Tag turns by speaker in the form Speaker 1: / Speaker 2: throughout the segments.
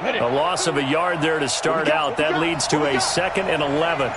Speaker 1: A loss of a yard there to start out. That leads to a 2nd and 11.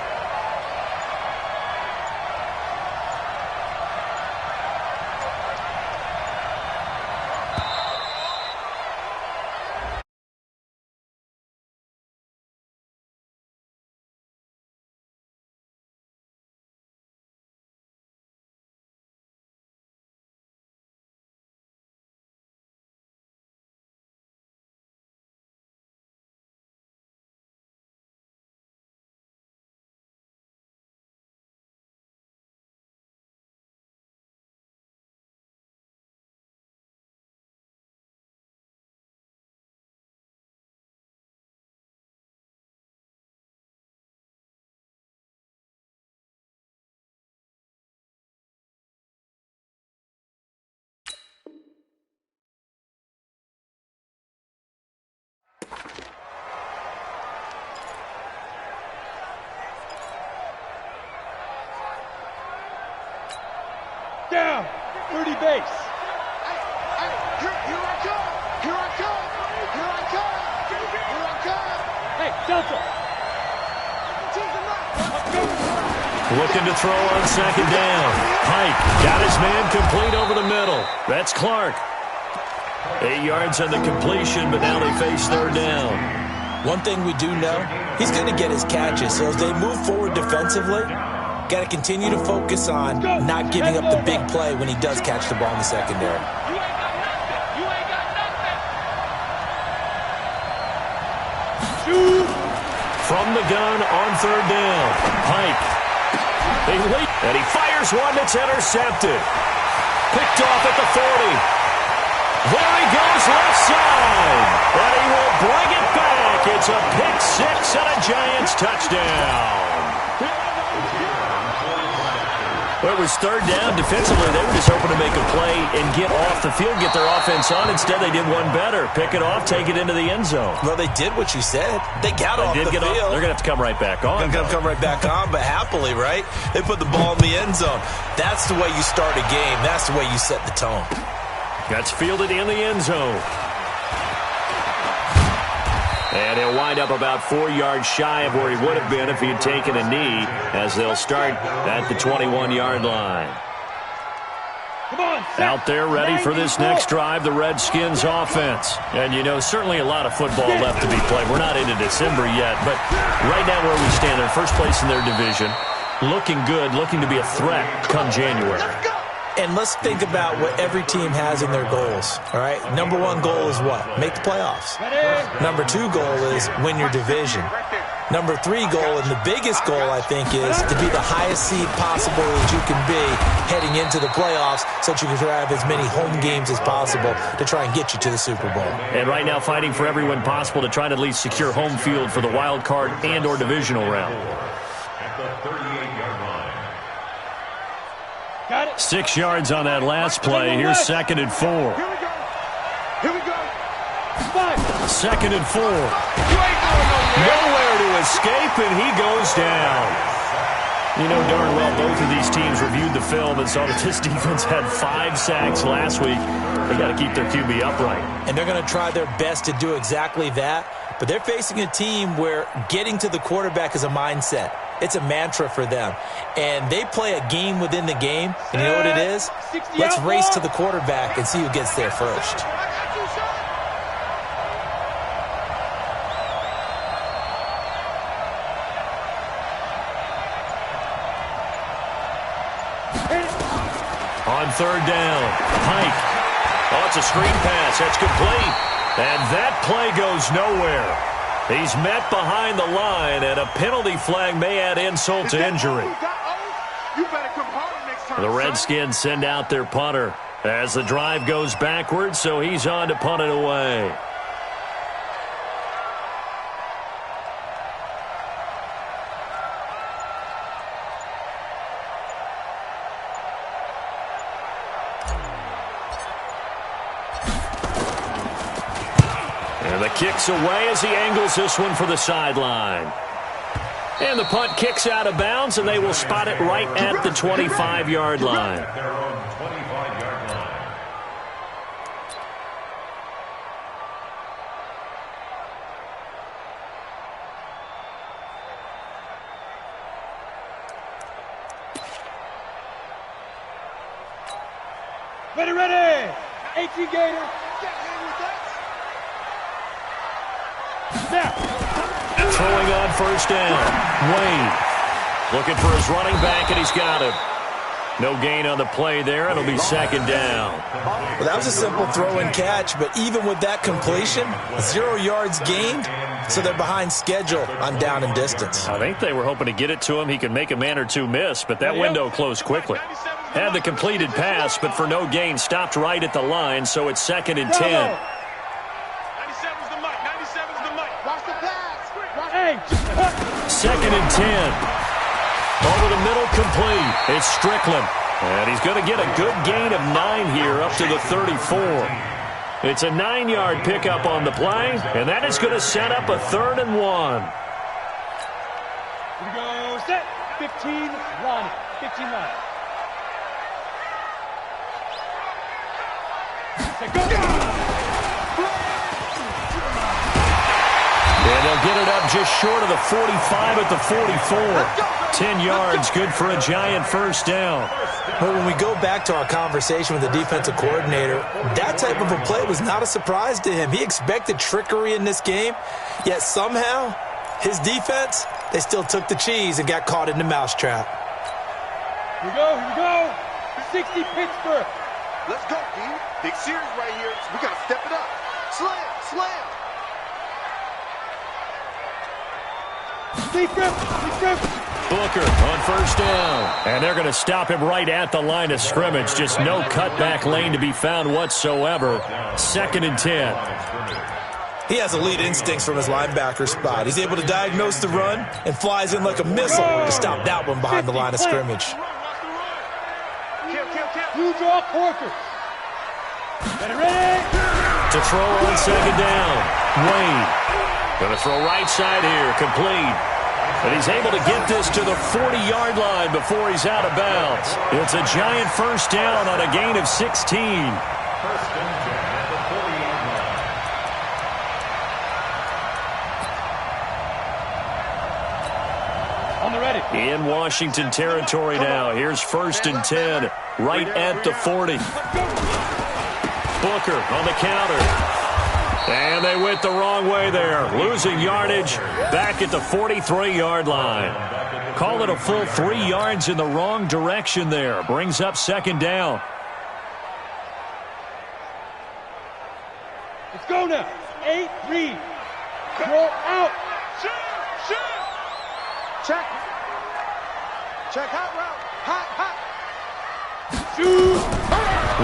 Speaker 2: Down, 30 base.
Speaker 3: Here I come. Here I come. Here I come. Here I come.
Speaker 2: Hey, Delta.
Speaker 1: Looking to throw on 2nd down. Pike got his man complete over the middle. That's Clark. 8 yards on the completion, but now they face 3rd down.
Speaker 4: One thing we do know, he's going to get his catches. So as they move forward defensively, got to continue to focus on not giving up the big play when he does catch the ball in the secondary.
Speaker 1: From the gun on 3rd down. Pike. They leap, and he fires one that's intercepted. Picked off at the 40. There he goes left side. And he will bring it back. It's a pick 6 and a Giants touchdown. Well, it was 3rd down. Defensively, they were just hoping to make a play and get off the field, get their offense on. Instead, they did one better. Pick it off, take it into the end zone.
Speaker 4: Well, they did what you said. They got off the field.
Speaker 1: They're going to have to come right back on.
Speaker 4: They're going to come right back on, but happily, right? They put the ball in the end zone. That's the way you start a game. That's the way you set the tone.
Speaker 1: That's fielded in the end zone. And he'll wind up about 4 yards shy of where he would have been if he had taken a knee, as they'll start at the 21-yard line. Out there ready for this next drive, the Redskins offense. And, you know, certainly a lot of football left to be played. We're not into December yet, but right now where we stand, they're first place in their division. Looking good, looking to be a threat come January.
Speaker 4: And let's think about what every team has in their goals, all right? Number 1 goal is what? Make the playoffs. Number 2 goal is win your division. Number 3 goal, and the biggest goal, I think, is to be the highest seed possible that you can be heading into the playoffs so that you can have as many home games as possible to try and get you to the Super Bowl.
Speaker 1: And right now fighting for every win possible to try to at least secure home field for the wild card and or divisional round.
Speaker 2: At the 38-yard line.
Speaker 1: 6 yards on that last play. Here's 2nd and 4.
Speaker 3: Here we go. Here we go.
Speaker 1: 2nd and 4. Nowhere to escape, and he goes down. You know darn well both of these teams reviewed the film and saw that this defense had 5 sacks last week. They got to keep their QB upright.
Speaker 4: And they're going to try their best to do exactly that. But they're facing a team where getting to the quarterback is a mindset. It's a mantra for them. And they play a game within the game. And you know what it is? Let's race to the quarterback and see who gets there first.
Speaker 1: On 3rd down, Pike. Oh, it's a screen pass. That's complete. And that play goes nowhere. He's met behind the line, and a penalty flag may add insult to injury. The Redskins send out their punter as the drive goes backwards, so he's on to punt it away. And the kick's away as he angles this one for the sideline. And the punt kicks out of bounds, and they will spot it right at the 25-yard line.
Speaker 2: Ready, ready. 18 Gator. Snap.
Speaker 1: Throwing on first down. Wayne looking for his running back, and he's got him. No gain on the play there. It'll be second down.
Speaker 4: Well, that was a simple throw and catch, but even with that completion, 0 yards gained, so they're behind schedule on down and distance.
Speaker 1: I think they were hoping to get it to him. He could make a man or two miss, but that window closed quickly. Had the completed pass, but for no gain, stopped right at the line, so it's second and 10.
Speaker 3: 97's the mic. 97's the mic. Watch the pass.
Speaker 2: Hey.
Speaker 1: Second and 10. Over the middle, complete. It's Strickland. And he's going to get a good gain of 9 here up to the 34. It's a 9-yard pickup on the play, and that is going to set up a 3rd and 1.
Speaker 2: Here we go. Set. 15 line. 15 line. Set, go.
Speaker 1: And they'll get it up just short of the 45 at the 44. 10 yards, good for a Giant first down.
Speaker 4: But when we go back to our conversation with the defensive coordinator, that type of a play was not a surprise to him. He expected trickery in this game, yet somehow his defense, they still took the cheese and got caught in the mousetrap.
Speaker 2: Here we go. Here we go. 60 Pittsburgh.
Speaker 3: Let's go, D. Big series right here. We got to step it up. Slam, slam.
Speaker 2: Defense.
Speaker 1: Booker on first down. And they're going to stop him right at the line of scrimmage. Just no cutback lane to be found whatsoever. Second and 10.
Speaker 4: He has elite instincts from his linebacker spot. He's able to diagnose the run and flies in like a missile to stop that one behind the line of scrimmage.
Speaker 2: You draw Corker. Ready.
Speaker 1: To throw on second down. Wayne. Going to throw right side here. Complete. And he's able to get this to the 40-yard line before he's out of bounds. It's a Giant first down on a gain of 16.
Speaker 2: On the ready.
Speaker 1: In Washington territory now. Here's first and 10, right at the 40. Booker on the counter. And they went the wrong way there. Losing yardage back at the 43-yard line. Call it a full 3 yards in the wrong direction there. Brings up second down.
Speaker 2: Let's go now. 8-3. Roll out.
Speaker 3: Shoot. Check. Check hot route. Hot.
Speaker 2: Shoot.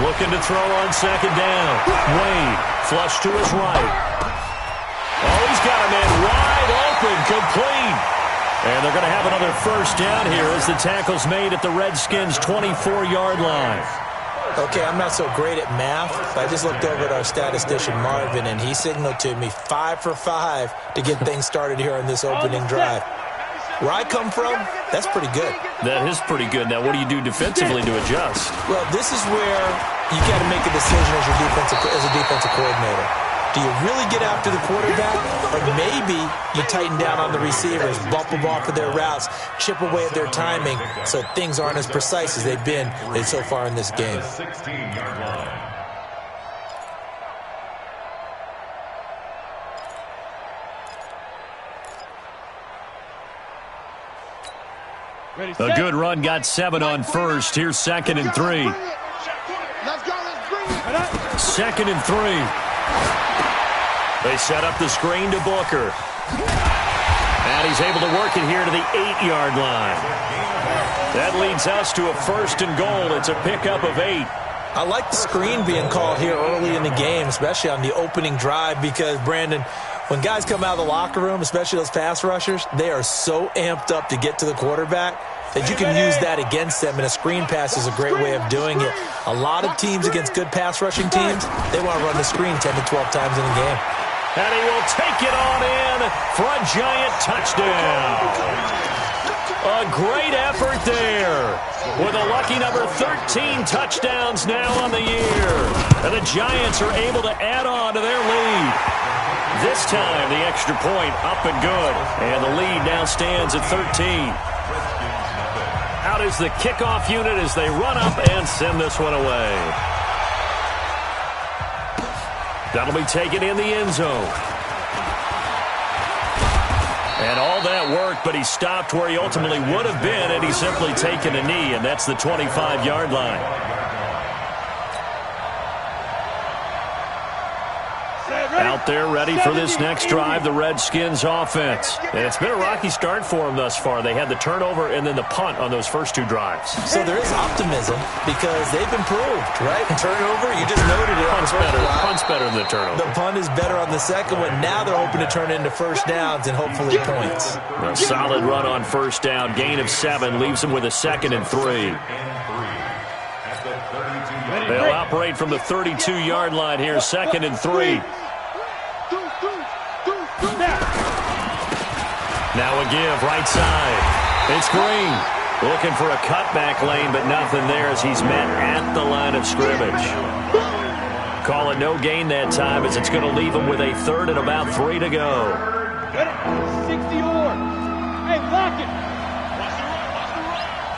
Speaker 1: Looking to throw on second down. Wayne, flush to his right. Oh, he's got a man wide open, complete. And they're going to have another first down here as the tackle's made at the Redskins' 24-yard line.
Speaker 4: Okay, I'm not so great at math, but I just looked over at our statistician, Marvin, and he signaled to me 5 for 5 to get things started here on this opening drive. Where I come from, that's pretty good.
Speaker 1: That is pretty good. Now, what do you do defensively to adjust?
Speaker 4: Well, this is where you got to make a decision as a defensive coordinator. Do you really get after the quarterback, or maybe you tighten down on the receivers, bump them off of their routes, chip away at their timing, so things aren't as precise as they've been so far in this game.
Speaker 1: A good run, got 7 on first. Here's second and 3.
Speaker 3: Let's bring it.
Speaker 1: Second and 3. They set up the screen to Booker. And he's able to work it here to the 8-yard line. That leads us to a first and goal. It's a pickup of 8.
Speaker 4: I like the screen being called here early in the game, especially on the opening drive, because, Brandon, when guys come out of the locker room, especially those pass rushers, they are so amped up to get to the quarterback that you can use that against them, and a screen pass is a great way of doing it. A lot of teams against good pass rushing teams, they want to run the screen 10 to 12 times in a game.
Speaker 1: And he will take it on in for a Giant touchdown. A great effort there with a lucky number 13 touchdowns now on the year. And the Giants are able to add on to their lead. This time, the extra point up and good. And the lead now stands at 13. Out is the kickoff unit as they run up and send this one away. That'll be taken in the end zone. And all that work, but he stopped where he ultimately would have been, and he's simply taken a knee, and that's the 25-yard line. Out there ready for this next drive, the Redskins offense. And it's been a rocky start for them thus far. They had the turnover and then the punt on those first two drives.
Speaker 4: So there is optimism because they've improved, right? Turnover, you just noted it.
Speaker 1: Punt's better than the turnover.
Speaker 4: The punt is better on the second one. Now they're hoping to turn it into first downs and hopefully points.
Speaker 1: A solid run on first down. Gain of 7 leaves them with a 2nd and 3. They'll operate from the 32-yard line here, 2nd and 3. Now a give, right side. It's Green. Looking for a cutback lane, but nothing there as he's met at the line of scrimmage. Call it no gain that time as it's going to leave him with a 3rd and about 3 to go.
Speaker 2: 60 or. Hey, lock it.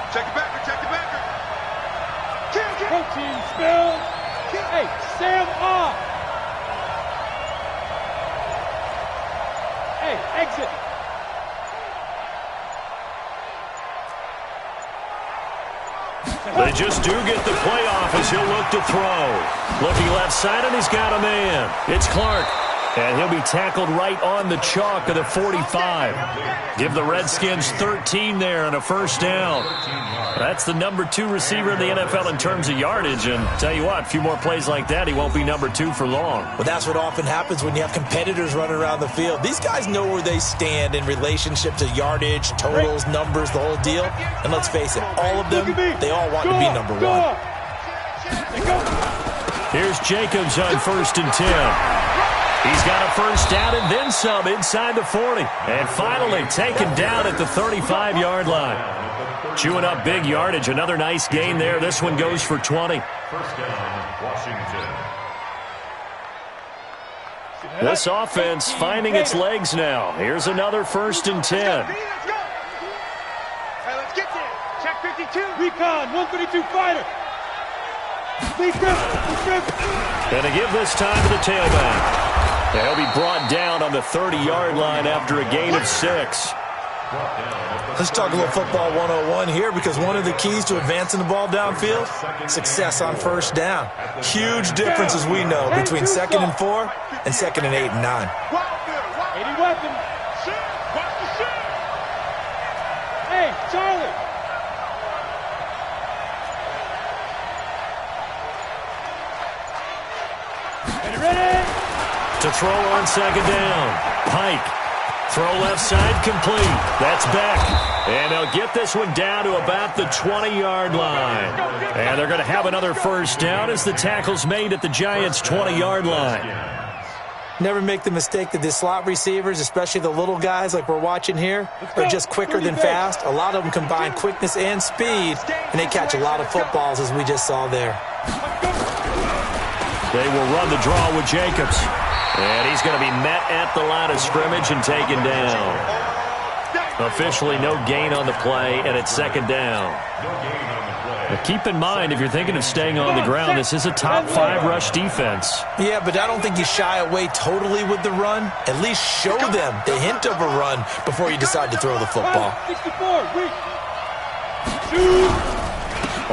Speaker 3: Check it back, check it back.
Speaker 2: Protein spell. Hey, Sam off. Hey, exit.
Speaker 1: They just do get the playoff as he'll look to throw. Looking left side, and he's got a man. It's Clark. And he'll be tackled right on the chalk of the 45. Give the Redskins 13 there and a first down. That's the number 2 receiver in the NFL in terms of yardage. And tell you what, a few more plays like that, he won't be number 2 for long.
Speaker 4: Well, that's what often happens when you have competitors running around the field. These guys know where they stand in relationship to yardage, totals, numbers, the whole deal. And let's face it, all of them, they all want to be number 1.
Speaker 1: Here's Jacobs on 1st and 10. He's got a first down and then some inside the 40. And finally taken down at the 35-yard line. Chewing up big yardage. Another nice gain there. This one goes for 20.
Speaker 5: First down, Washington.
Speaker 1: This offense finding its legs now. Here's another 1st and 10.
Speaker 3: Hey, let's get there. Check 52.
Speaker 2: Recon, 132 fighter.
Speaker 1: And to give this time to the tailback. He'll be brought down on the 30-yard line after a gain of 6.
Speaker 4: Let's talk a little football 101 here because one of the keys to advancing the ball downfield, success on first down. Huge difference, as we know, between 2nd and 4 and 2nd and 8 and 9.
Speaker 2: 80 weapons. Hey, Charlie. Ready?
Speaker 1: To throw on 2nd down. Pike. Throw left side complete. That's Beck. And they'll get this one down to about the 20-yard line. And they're going to have another first down as the tackle's made at the Giants' 20-yard line.
Speaker 4: Never make the mistake that the slot receivers, especially the little guys like we're watching here, are just quicker than fast. A lot of them combine quickness and speed, and they catch a lot of footballs, as we just saw there.
Speaker 1: They will run the draw with Jacobs. And he's going to be met at the line of scrimmage and taken down. Officially no gain on the play, and it's 2nd down. But keep in mind, if you're thinking of staying on the ground, this is a top 5 rush defense.
Speaker 4: Yeah, but I don't think you shy away totally with the run. At least show them the hint of a run before you decide to throw the football.
Speaker 2: 64,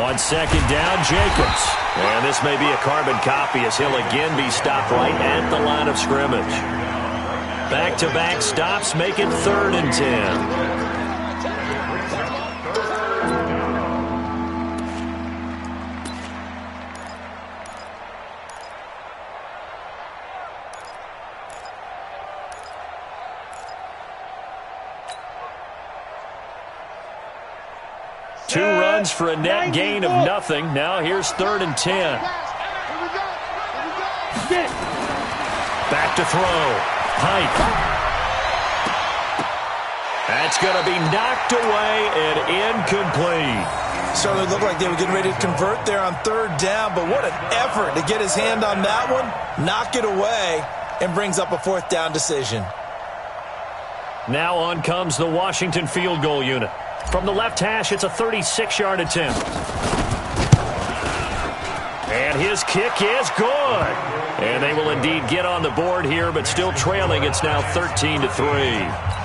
Speaker 1: On 2nd down, Jacobs. And this may be a carbon copy as he'll again be stopped right at the line of scrimmage. Back-to-back stops make it 3rd and 10. Two runs for a net gain of nothing. Now here's 3rd and 10. Back to throw. Pike. That's going to be knocked away and incomplete.
Speaker 4: Certainly looked like they were getting ready to convert there on 3rd down, but what an effort to get his hand on that one, knock it away, and brings up a 4th down decision.
Speaker 1: Now on comes the Washington field goal unit. From the left hash, it's a 36-yard attempt. And his kick is good. And they will indeed get on the board here, but still trailing. It's now 13-3.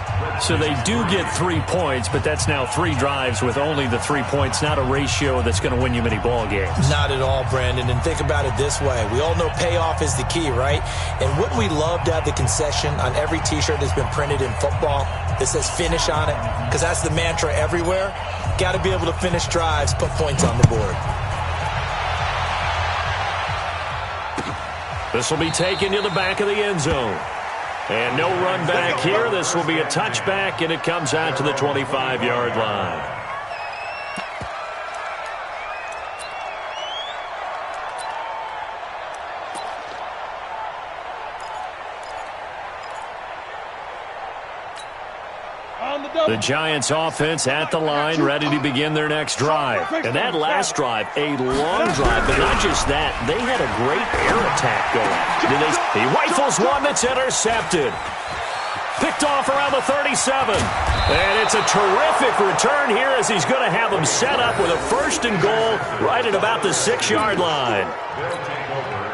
Speaker 2: So they do get 3 points, but that's now 3 drives with only the 3 points, not a ratio that's going to win you many ball games.
Speaker 4: Not at all, Brandon. And think about it this way. We all know payoff is the key, right? And wouldn't we love to have the concession on every T-shirt that's been printed in football that says finish on it? Because that's the mantra everywhere. Got to be able to finish drives, put points on the board.
Speaker 1: This will be taken to the back of the end zone. And no run back here. This will be a touchback, and it comes out to the 25-yard line. The Giants offense at the line, ready to begin their next drive. And that last drive, a long drive, but not just that. They had a great air attack going. He rifles one that's intercepted. Picked off around the 37. And it's a terrific return here as he's going to have them set up with a 1st and goal right at about the 6-yard line.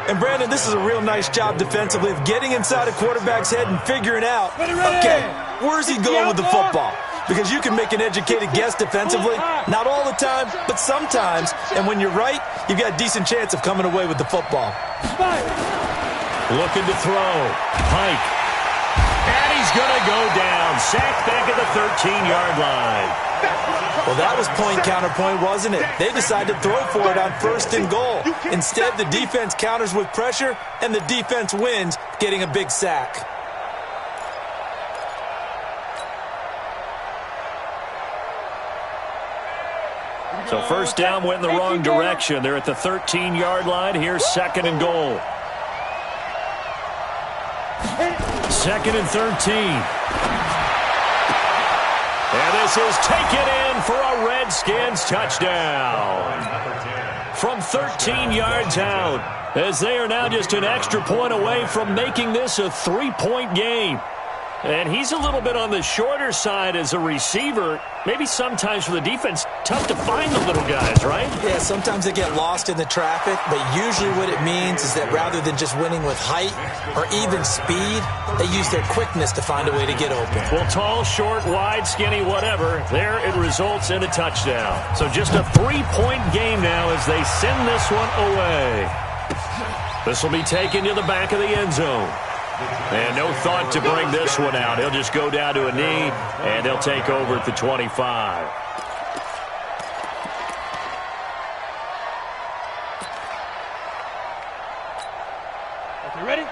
Speaker 4: And, Brandon, this is a real nice job defensively of getting inside a quarterback's head and figuring out, okay, where's he going with the football? Because you can make an educated guess defensively, not all the time, but sometimes. And when you're right, you've got a decent chance of coming away with the football.
Speaker 1: Looking to throw. Pike. And he's going to go down. Sacked back at the 13-yard line.
Speaker 4: Well, that was point-counterpoint, wasn't it? They decided to throw for it on 1st and goal. Instead, the defense counters with pressure, and the defense wins, getting a big sack.
Speaker 1: So 1st down went in the wrong direction. They're at the 13-yard line. Here's 2nd and goal. 2nd and 13. And this is taken in for a Redskins touchdown. From 13 yards out, as they are now just an extra point away from making this a 3-point game. And he's a little bit on the shorter side as a receiver. Maybe sometimes for the defense, tough to find the little guys, right?
Speaker 4: Yeah, sometimes they get lost in the traffic, but usually what it means is that rather than just winning with height or even speed, they use their quickness to find a way to get open.
Speaker 1: Well, tall, short, wide, skinny, whatever, there it results in a touchdown. So just a 3-point game now as they send this one away. This will be taken to the back of the end zone. And no thought to bring this one out. He'll just go down to a knee, and they'll take over at the 25.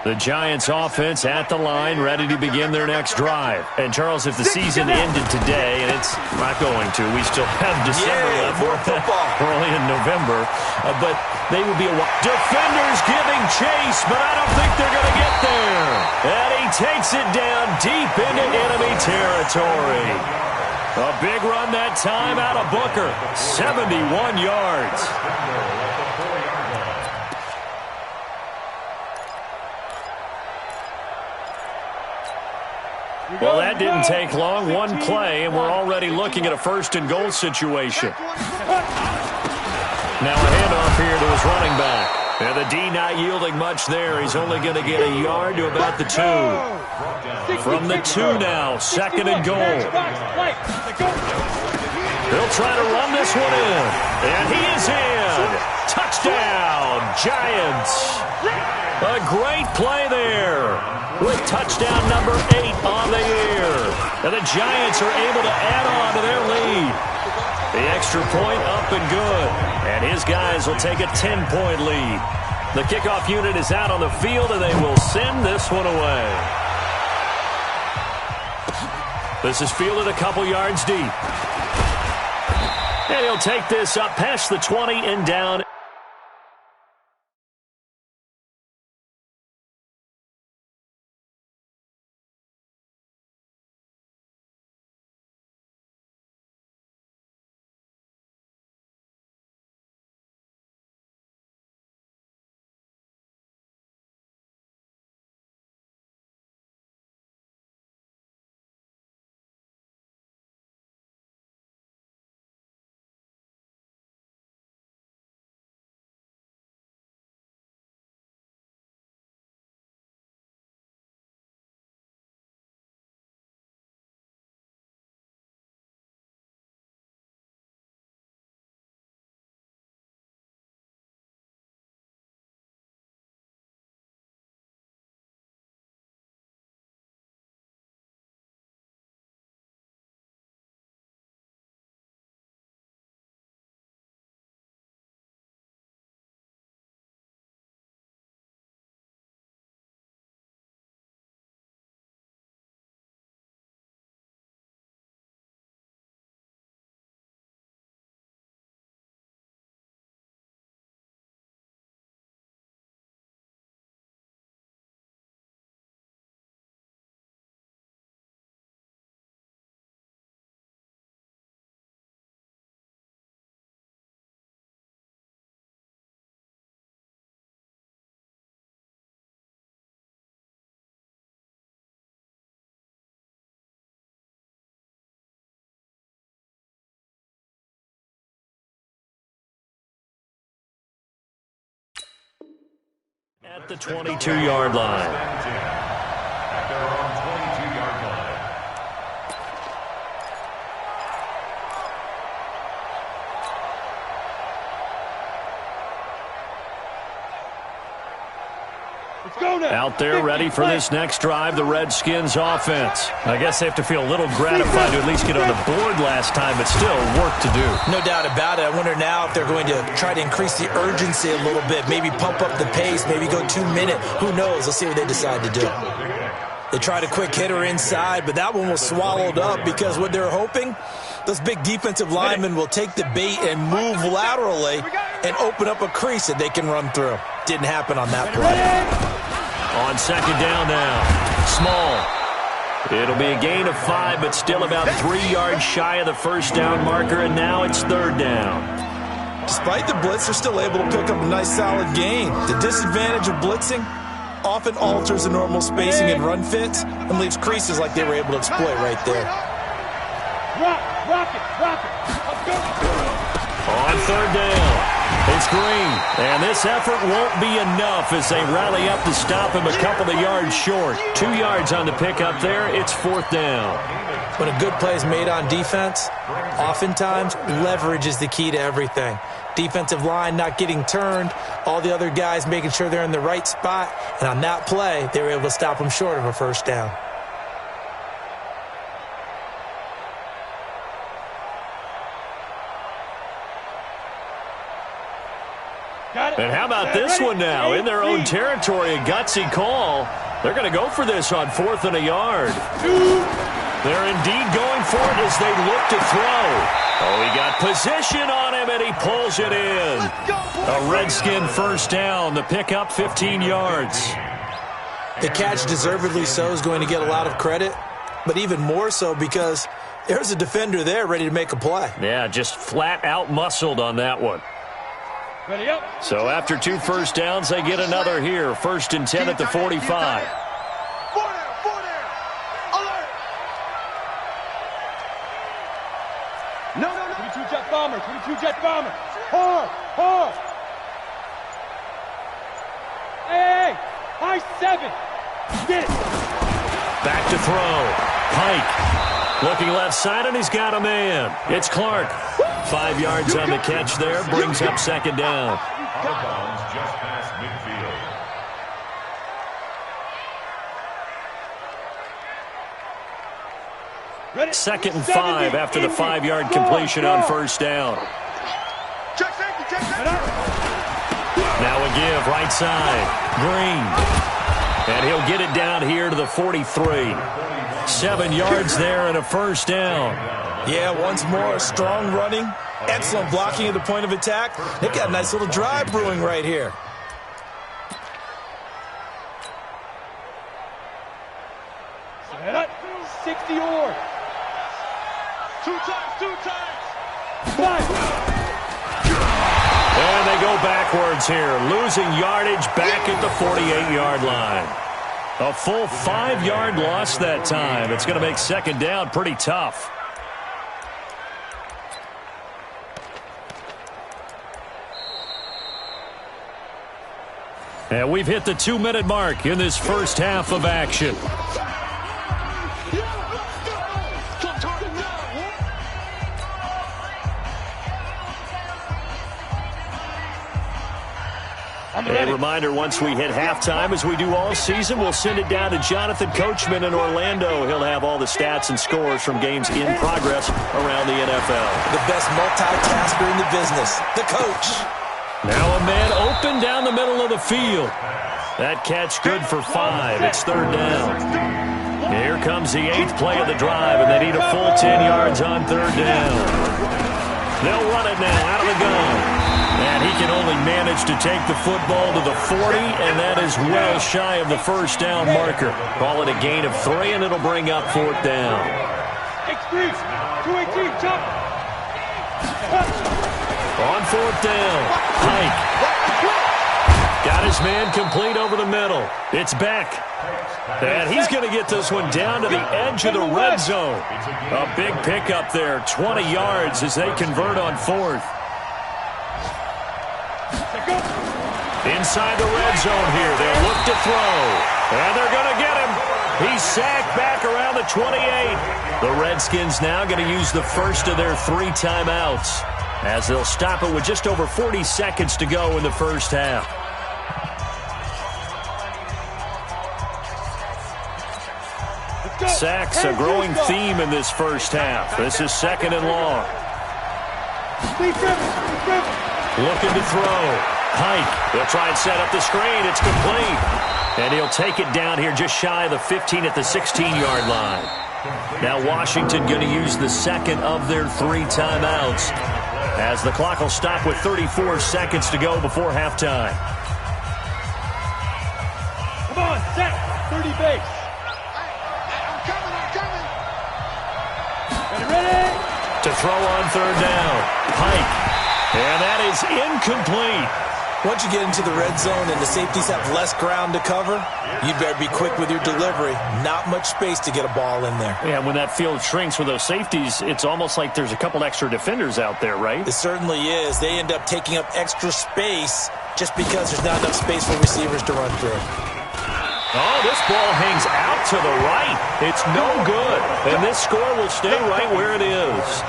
Speaker 1: The Giants offense at the line, ready to begin their next drive. And, Charles, if the season ended today, and it's not going to, we still have December left.
Speaker 4: More football.
Speaker 1: We're only in November. But they will be a defenders giving chase, but I don't think they're going to get there. And he takes it down deep into enemy territory. A big run that time out of Booker. 71 yards. Well, that didn't take long. One play, and we're already looking at a 1st and goal situation. Now a handoff here to his running back. And the D not yielding much there. He's only going to get a yard to about the 2. From the 2 now, 2nd and goal. They'll try to run this one in. And he is in. Touchdown, Giants. A great play there with touchdown number 8 on the year. And the Giants are able to add on to their lead. The extra point up and good. And his guys will take a 10-point lead. The kickoff unit is out on the field, and they will send this one away. This is fielded a couple yards deep. And he'll take this up past the 20 and down.
Speaker 2: At the 22-yard line.
Speaker 5: At their own 22-yard line.
Speaker 2: Out there ready for this next drive, the Redskins offense. I guess they have to feel a little gratified to at least get on the board last time, but still work to do.
Speaker 4: No doubt about it. I wonder now if they're going to try to increase the urgency a little bit, maybe pump up the pace, maybe go 2-minute. Who knows? Let's see what they decide to do. They tried a quick hitter inside, but that one was swallowed up because what they're hoping, those big defensive linemen will take the bait and move laterally and open up a crease that they can run through. Didn't happen on that play.
Speaker 2: On second down now, Small. It'll be a gain of 5, but still about 3 yards shy of the first down marker, and now it's third down.
Speaker 4: Despite the blitz, they're still able to pick up a nice solid gain. The disadvantage of blitzing often alters the normal spacing and run fits and leaves creases like they were able to exploit right there.
Speaker 3: Rock it. Let's go.
Speaker 2: On third down, it's Green, and this effort won't be enough as they rally up to stop him a couple of yards short. 2 yards on the pickup there. It's fourth down.
Speaker 4: When a good play is made on defense, oftentimes leverage is the key to everything. Defensive line not getting turned, all the other guys making sure they're in the right spot, and on that play, they were able to stop them short of a first down.
Speaker 2: And how about this one now? In their own territory, a gutsy call. They're going to go for this on 4th and a yard. They're indeed going for it as they look to throw. Oh, he got position on him, and he pulls it in. A Redskin first down. The pickup, 15 yards.
Speaker 4: The catch, deservedly so, is going to get a lot of credit, but even more so because there's a defender there ready to make a play.
Speaker 2: Yeah, just flat out muscled on that one. So after 2 first downs, they get another here. 1st and 10 at the 45.
Speaker 3: Four there. Alert. No. 22 jet bomber. Hard. Hey. High 7. Get it.
Speaker 2: Back to throw. Pike looking left side, and he's got a man. It's Clark. 5 yards on the catch there, brings up second down.
Speaker 5: Out of bounds just past midfield.
Speaker 2: 2nd and 5 after the 5-yard completion on first down.
Speaker 3: Check safety.
Speaker 2: Now a give, right side. Green. And he'll get it down here to the 43. 7 yards there and a first down.
Speaker 4: Yeah, once more, strong running, excellent blocking at the point of attack. They've got a nice little drive brewing right here.
Speaker 3: Set up. 60 or. Two times. 5.
Speaker 2: And they go backwards here, losing yardage back at the 48-yard line. A full 5-yard loss that time. It's going to make second down pretty tough. And we've hit the 2-minute mark in this first half of action. A reminder, once we hit halftime, as we do all season, we'll send it down to Jonathan Coachman in Orlando. He'll have all the stats and scores from games in progress around the NFL.
Speaker 4: The best multitasker in the business, the coach.
Speaker 2: Now a man open down the middle of the field. That catch good for 5. It's third down. Here comes the 8th play of the drive, and they need a full 10 yards on third down. They'll run it now out of the gun. And he can only manage to take the football to the 40, and that is well shy of the first down marker. Call it a gain of 3, and it'll bring up fourth down.
Speaker 3: X3, 218, jump.
Speaker 2: On fourth down, Pike. Got his man complete over the middle. It's Beck. And he's going to get this one down to the edge of the red zone. A big pickup there, 20 yards as they convert on fourth. Inside the red zone here. They'll look to throw. And they're going to get him. He's sacked back around the 28. The Redskins now going to use the first of their 3 timeouts as they'll stop it with just over 40 seconds to go in the first half. Sacks a growing theme in this first half. This is 2nd and long. Looking to throw. Pike. They'll try and set up the screen. It's complete. And he'll take it down here just shy of the 15 at the 16-yard line. Now Washington going to use the second of their 3 timeouts as the clock will stop with 34 seconds to go before halftime.
Speaker 3: Come on, set. 30 base. I'm coming. Ready?
Speaker 2: To throw on 3rd down. Pike. And that is incomplete.
Speaker 4: Once you get into the red zone and the safeties have less ground to cover, you better be quick with your delivery. Not much space to get a ball in there.
Speaker 2: Yeah, when that field shrinks with those safeties, it's almost like there's a couple extra defenders out there, right?
Speaker 4: It certainly is. They end up taking up extra space just because there's not enough space for receivers to run through.
Speaker 2: Oh, this ball hangs out to the right. It's no good. And this score will stay right where it is.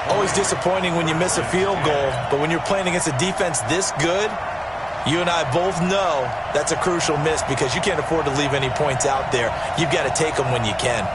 Speaker 4: Always disappointing when you miss a field goal, but when you're playing against a defense this good, you and I both know that's a crucial miss because you can't afford to leave any points out there. You've got to take them when you can.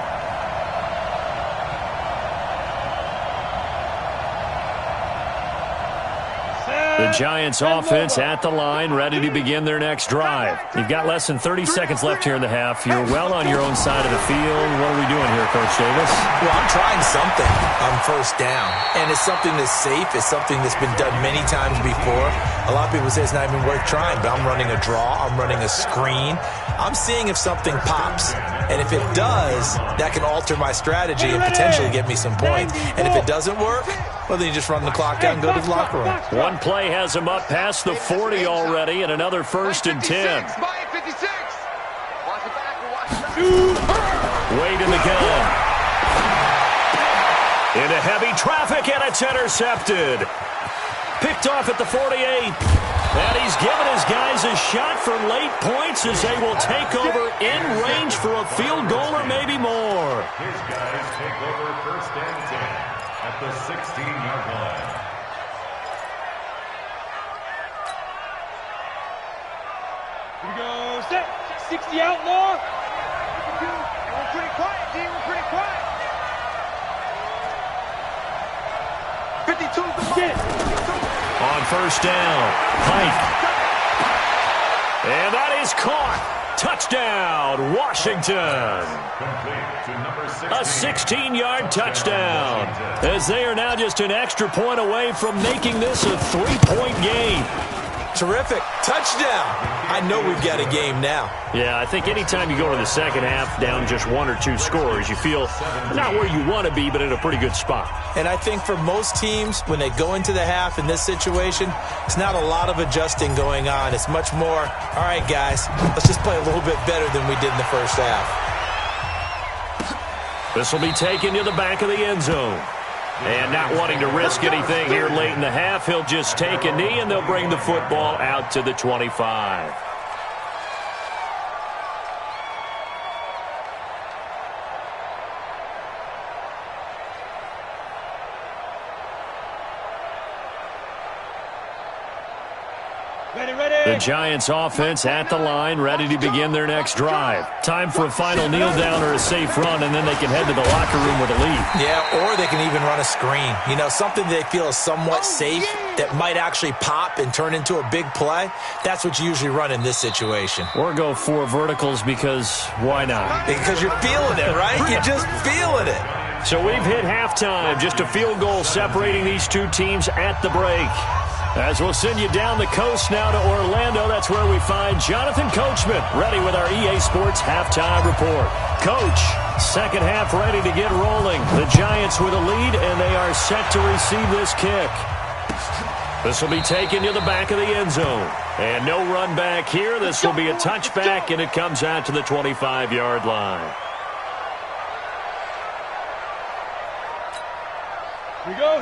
Speaker 2: The Giants offense at the line, ready to begin their next drive. You've got less than 30 seconds left here in the half. You're well on your own side of the field. What are we doing here, Coach Davis?
Speaker 4: Well, I'm trying something on 1st down, and it's something that's safe. It's something that's been done many times before. A lot of people say it's not even worth trying, but I'm running a draw. I'm running a screen. I'm seeing if something pops, and if it does, that can alter my strategy and potentially get me some points. And if it doesn't work, well, then you just run the clock out and go to the locker room.
Speaker 2: One play has him up past the 40 already, and another 1st and 10. Wade in the gun. Into heavy traffic, and it's intercepted. Picked off at the 48. And he's given his guys a shot for late points as they will take over in range for a field goal or maybe more.
Speaker 5: His guys take over 1st and 10 at the 16-yard line.
Speaker 3: Here we go. Set. 60 outlaw. We're pretty quiet, D. We're pretty quiet. 52 is the get it.
Speaker 2: On 1st down, Pike. And that is caught. Touchdown, Washington. A 16-yard touchdown. As they are now just an extra point away from making this a 3-point game.
Speaker 4: Terrific. Touchdown. I know we've got a game now.
Speaker 2: Yeah, I think anytime you go to the second half down just 1 or 2 scores, you feel not where you want to be, but in a pretty good spot.
Speaker 4: And I think for most teams, when they go into the half in this situation, it's not a lot of adjusting going on. It's much more, all right, guys, let's just play a little bit better than we did in the first half.
Speaker 2: This will be taken to the back of the end zone. And not wanting to risk anything here late in the half, he'll just take a knee, and they'll bring the football out to the 25. The Giants offense at the line, ready to begin their next drive. Time for a final kneel down or a safe run, and then they can head to the locker room with a lead.
Speaker 4: Yeah, or they can even run a screen. You know, something they feel is somewhat safe that might actually pop and turn into a big play. That's what you usually run in this situation.
Speaker 2: Or go 4 verticals because why not?
Speaker 4: Because you're feeling it, right? You're just feeling it.
Speaker 2: So we've hit halftime. Just a field goal separating these 2 teams at the break. As we'll send you down the coast now to Orlando, that's where we find Jonathan Coachman, ready with our EA Sports halftime report. Coach, second half ready to get rolling. The Giants with a lead, and they are set to receive this kick. This will be taken to the back of the end zone. And no run back here. This will be a touchback, and it comes out to the 25-yard line.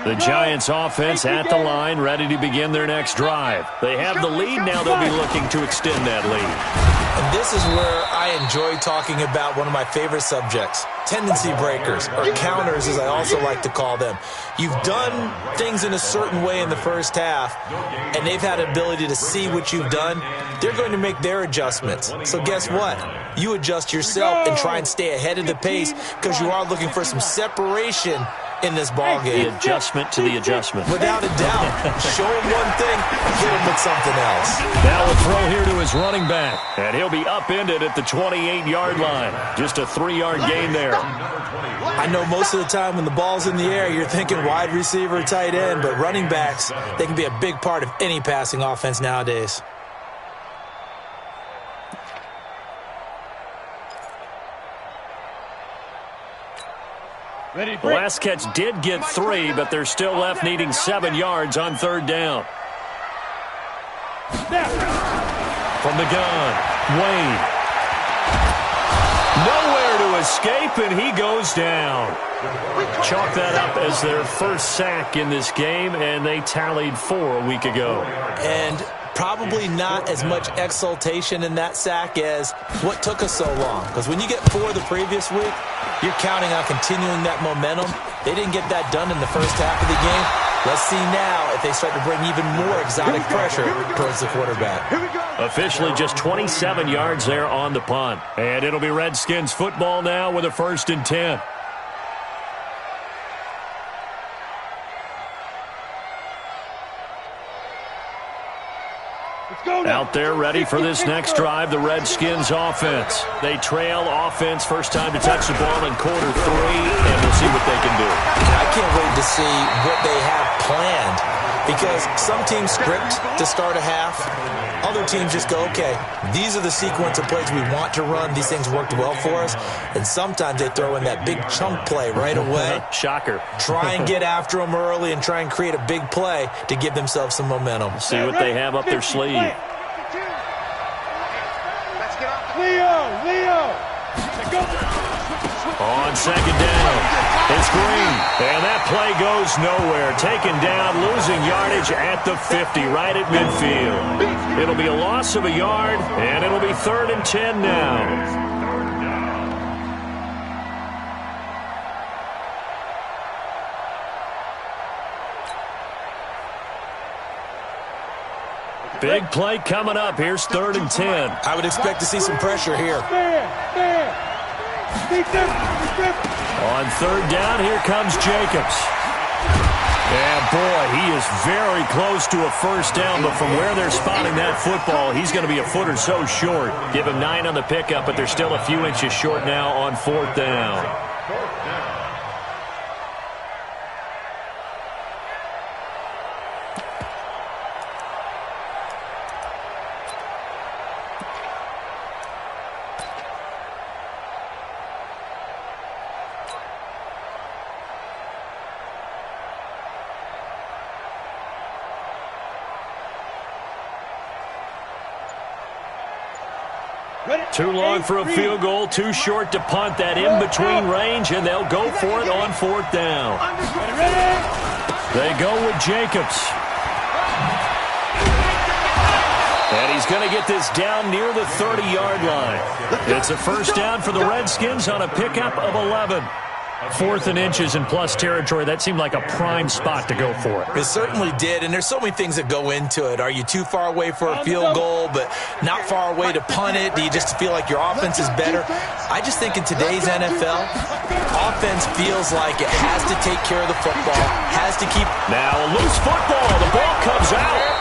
Speaker 2: The Giants offense at the line, ready to begin their next drive. They have the lead, now they'll be looking to extend that lead.
Speaker 4: And this is where I enjoy talking about one of my favorite subjects, tendency breakers, or counters as I also like to call them. You've done things in a certain way in the first half, and they've had ability to see what you've done. They're going to make their adjustments. So guess what? You adjust yourself and try and stay ahead of the pace because you are looking for some separation in this ball game.
Speaker 2: The adjustment to the adjustment.
Speaker 4: Without a doubt. Show him one thing, hit him with something else.
Speaker 2: Now a throw here to his running back. And he'll be upended at the 28-yard line. Just a 3-yard gain there.
Speaker 4: I know most of the time when the ball's in the air, you're thinking wide receiver, tight end, but running backs, they can be a big part of any passing offense nowadays.
Speaker 2: The last catch did get 3, but they're still left needing 7 yards on 3rd down. From the gun, Wayne. Nowhere to escape, and he goes down. Chalk that up as their first sack in this game, and they tallied 4 a week ago.
Speaker 4: And probably not as much exultation in that sack as what took us so long. Because when you get 4 the previous week, you're counting on continuing that momentum. They didn't get that done in the first half of the game. Let's see now if they start to bring even more exotic pressure towards the quarterback.
Speaker 2: Officially just 27 yards there on the punt. And it'll be Redskins football now with a 1st and 10. Out there ready for this next drive, the Redskins offense. They trail offense, first time to touch the ball in quarter 3, and we'll see what they can do.
Speaker 4: I can't wait to see what they have planned, because some teams script to start a half. Other teams just go, okay, these are the sequence of plays we want to run. These things worked well for us. And sometimes they throw in that big chunk play right away.
Speaker 2: Shocker.
Speaker 4: Try and get after them early and try and create a big play to give themselves some momentum.
Speaker 2: See what they have up their sleeve.
Speaker 3: Leo!
Speaker 2: On 2nd down, it's Green. And that play goes nowhere. Taken down, losing yardage at the 50, right at midfield. It'll be a loss of a yard, and it'll be 3rd and 10 now. Big play coming up. Here's 3rd and 10.
Speaker 4: I would expect to see some pressure here.
Speaker 2: On 3rd down, here comes Jacobs. And boy, he is very close to a 1st down, but from where they're spotting that football, he's going to be a foot or so short. Give him 9 on the pickup, but they're still a few inches short now on 4th down. Too long for a field goal, too short to punt. That in-between range, and they'll go for it on 4th down. They go with Jacobs. And he's going to get this down near the 30-yard line. It's a 1st down for the Redskins on a pickup of 11. 4th and inches in plus territory. That seemed like a prime spot to go for it.
Speaker 4: It certainly did, and there's so many things that go into it. Are you too far away for a field goal, but not far away to punt it? Do you just feel like your offense is better? I just think in today's NFL, offense feels like it has to take care of the football, has to keep...
Speaker 2: Now a loose football. The ball comes out.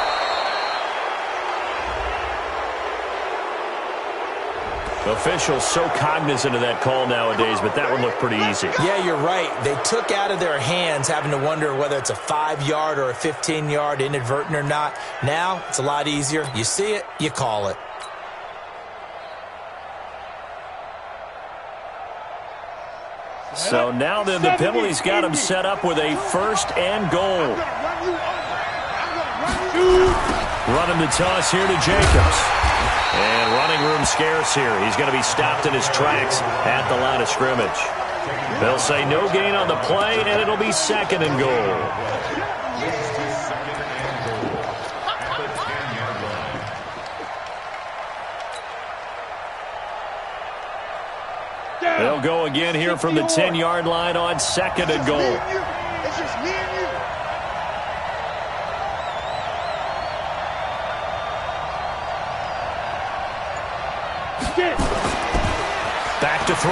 Speaker 2: Officials so cognizant of that call nowadays, but that one looked pretty easy.
Speaker 4: Yeah, you're right. They took out of their hands having to wonder whether it's a 5-yard or a 15-yard, inadvertent or not. Now, it's a lot easier. You see it, you call it.
Speaker 2: So now then the penalty's got him set up with a 1st and goal. Running the toss here to Jacobs. And running room scarce here. He's going to be stopped in his tracks at the line of scrimmage. They'll say no gain on the play, and it'll be 2nd and goal. They'll go again here from the 10-yard line on 2nd and goal.
Speaker 3: It's just me and you.
Speaker 2: Back to throw.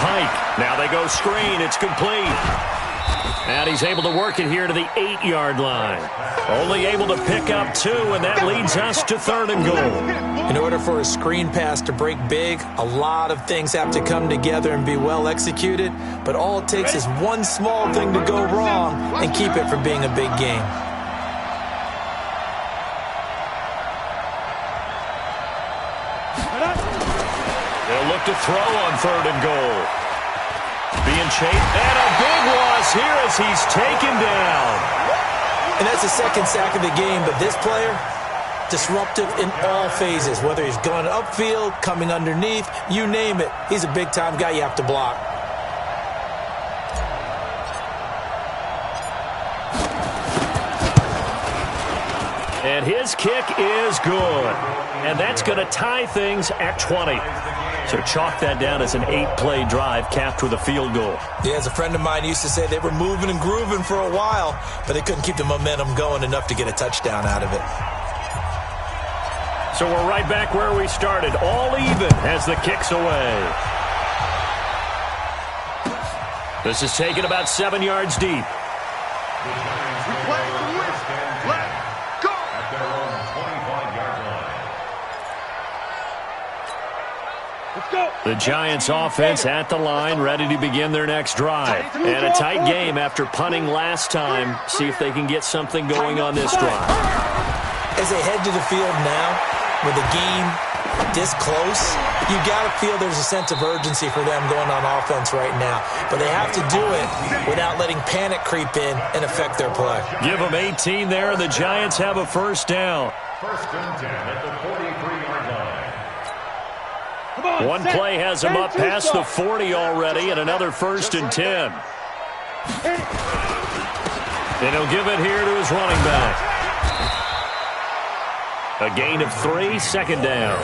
Speaker 2: Pike. Now they go screen. It's complete. And he's able to work it here to the 8-yard line. Only able to pick up 2, and that leads us to 3rd and goal.
Speaker 4: In order for a screen pass to break big, a lot of things have to come together and be well executed. But all it takes is one small thing to go wrong and keep it from being a big game.
Speaker 2: They'll look to throw on 3rd and goal. Being chased, and a big loss here as he's taken down.
Speaker 4: And that's the 2nd sack of the game, but this player, disruptive in all phases, whether he's going upfield, coming underneath, you name it. He's a big-time guy you have to block.
Speaker 2: And his kick is good. And that's going to tie things at 20. So chalk that down as an 8-play drive capped with a field goal.
Speaker 4: Yeah, as a friend of mine used to say, they were moving and grooving for a while, but they couldn't keep the momentum going enough to get a touchdown out of it.
Speaker 2: So we're right back where we started, all even as the kick's away. This is taken about 7 yards deep.
Speaker 3: We play to win. Let's go.
Speaker 5: At their own 25-yard line.
Speaker 3: Let's go.
Speaker 2: The Giants offense at the line, ready to begin their next drive. And a tight game after punting last time. See if they can get something going on this drive.
Speaker 4: As they head to the field now, with a game this close, you got to feel there's a sense of urgency for them going on offense right now. But they have to do it without letting panic creep in and affect their play.
Speaker 2: Give them 18 there, and the Giants have a 1st down.
Speaker 5: 1st and 10 at the 43-yard line.
Speaker 3: Come on,
Speaker 2: One
Speaker 3: set.
Speaker 2: play has him up past the 40 already, and another 1st and 10. And he'll give it here to his running back. A gain of 3, 2nd down.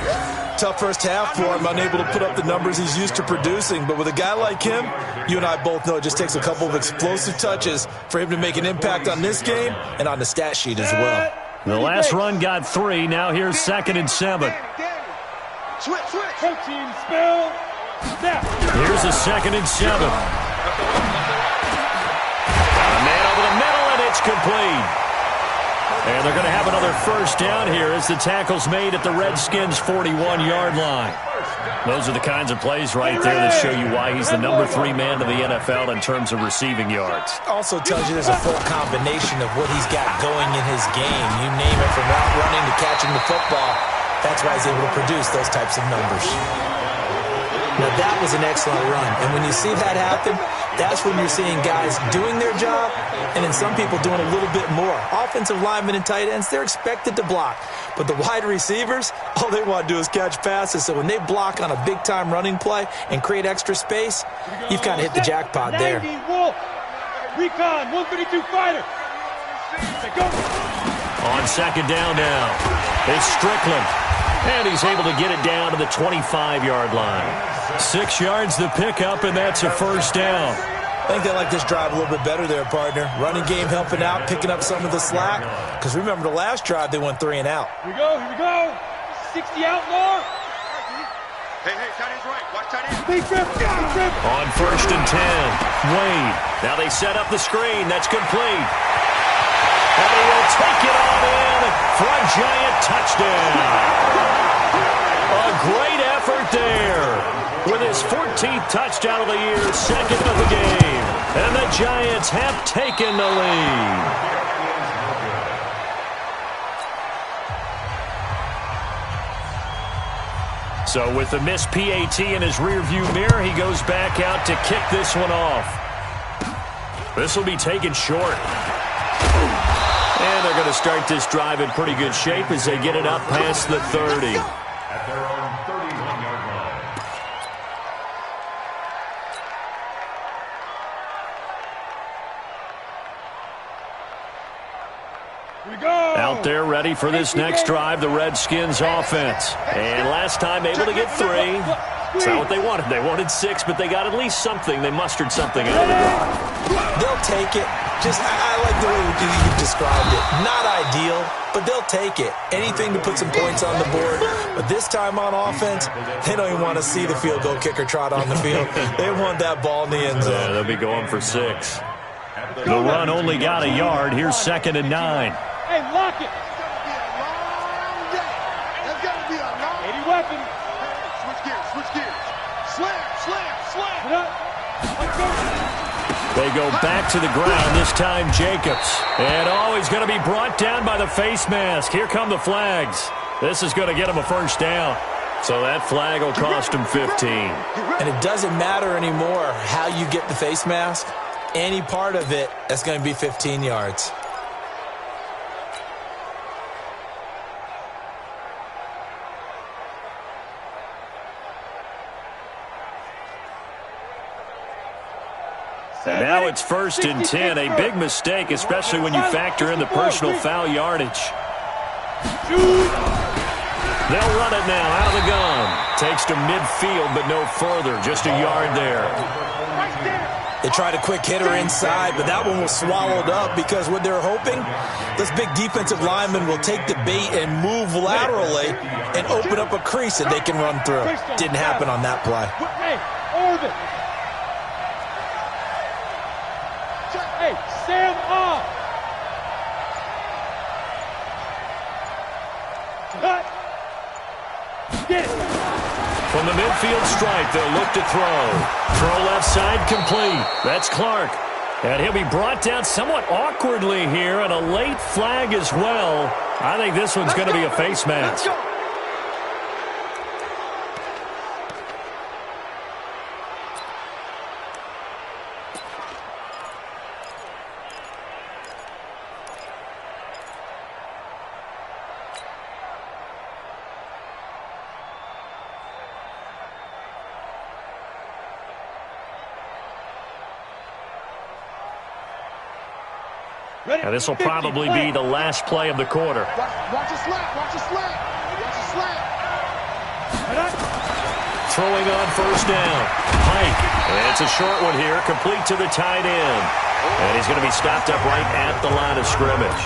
Speaker 4: Tough first half for him, unable to put up the numbers he's used to producing. But with a guy like him, you and I both know it just takes a couple of explosive touches for him to make an impact on this game and on the stat sheet as well.
Speaker 2: The last run got 3. Now here's 2nd and 7.
Speaker 3: Switch. Protein spill. Snap.
Speaker 2: Here's a 2nd and 7. Got a man over the middle, and it's complete. And they're going to have another 1st down here as the tackle's made at the Redskins' 41-yard line. Those are the kinds of plays right there that show you why he's the number 3 man in the NFL in terms of receiving yards.
Speaker 4: Also tells you there's a full combination of what he's got going in his game. You name it, from route running to catching the football. That's why he's able to produce those types of numbers. Now, that was an excellent run. And when you see that happen, that's when you're seeing guys doing their job and then some people doing a little bit more. Offensive linemen and tight ends, they're expected to block. But the wide receivers, all they want to do is catch passes. So when they block on a big-time running play and create extra space, you've kind of hit the jackpot there.
Speaker 3: 90 Wolf. Recon, 152 fighter. Go.
Speaker 2: On 2nd down now, it's Strickland. And he's able to get it down to the 25-yard line. 6 yards the pickup, and that's a 1st down.
Speaker 4: I think they like this drive a little bit better there, partner. Running game helping out, picking up some of the slack. Because remember, the last drive, they went 3 and out.
Speaker 3: Here we go. 60 outlaw. Hey, tight end's right. Watch tight end. Big trip.
Speaker 2: On 1st and 10, Wade. Now they set up the screen. That's complete. And he will take it on in for a Giant touchdown. A great effort there. With his 14th touchdown of the year, 2nd of the game. And the Giants have taken the lead. So with the missed PAT in his rearview mirror, he goes back out to kick this one off. This will be taken short. And they're going to start this drive in pretty good shape as they get it up past the 30.
Speaker 5: At their own 31-yard line.
Speaker 2: out there ready for this next drive, the Redskins offense. And last time able to get 3. It's not what they wanted. They wanted 6, but they got at least something. They mustered something out of the drive.
Speaker 4: They'll take it. I like the way you described it. Not ideal, but they'll take it. Anything to put some points on the board. But this time on offense, they don't even want to see the field goal kicker trot on the field. They want that ball in the end zone.
Speaker 2: Yeah, they'll be going for 6. The run only got a yard. Here's 2nd and 9.
Speaker 3: Hey, lock it. That's got to be a long day. 80 weapons. Switch gears. Slam.
Speaker 2: They go back to the ground, this time Jacobs. And he's going to be brought down by the face mask. Here come the flags. This is going to get him a first down. So that flag will cost him 15.
Speaker 4: And it doesn't matter anymore how you get the face mask. Any part of it, that's going to be 15 yards.
Speaker 2: And now it's 1st and 10. A big mistake, especially when you factor in the personal foul yardage. They'll run it now out of the gun. Takes to midfield, but no further. Just a yard there.
Speaker 4: They tried a quick hitter inside, but that one was swallowed up because what they're hoping, this big defensive lineman will take the bait and move laterally and open up a crease that they can run through. Didn't happen on that play.
Speaker 3: Hey, Sam off. Get it.
Speaker 2: From the midfield stripe, they'll look to throw. Throw left side complete. That's Clark. And he'll be brought down somewhat awkwardly here, and a late flag as well. I think this one's going to be a face mask. Now, this will probably be the last play of the quarter.
Speaker 3: Watch it slap.
Speaker 2: Throwing on first down. Pike. And it's a short one here, complete to the tight end. And he's going to be stopped up right at the line of scrimmage.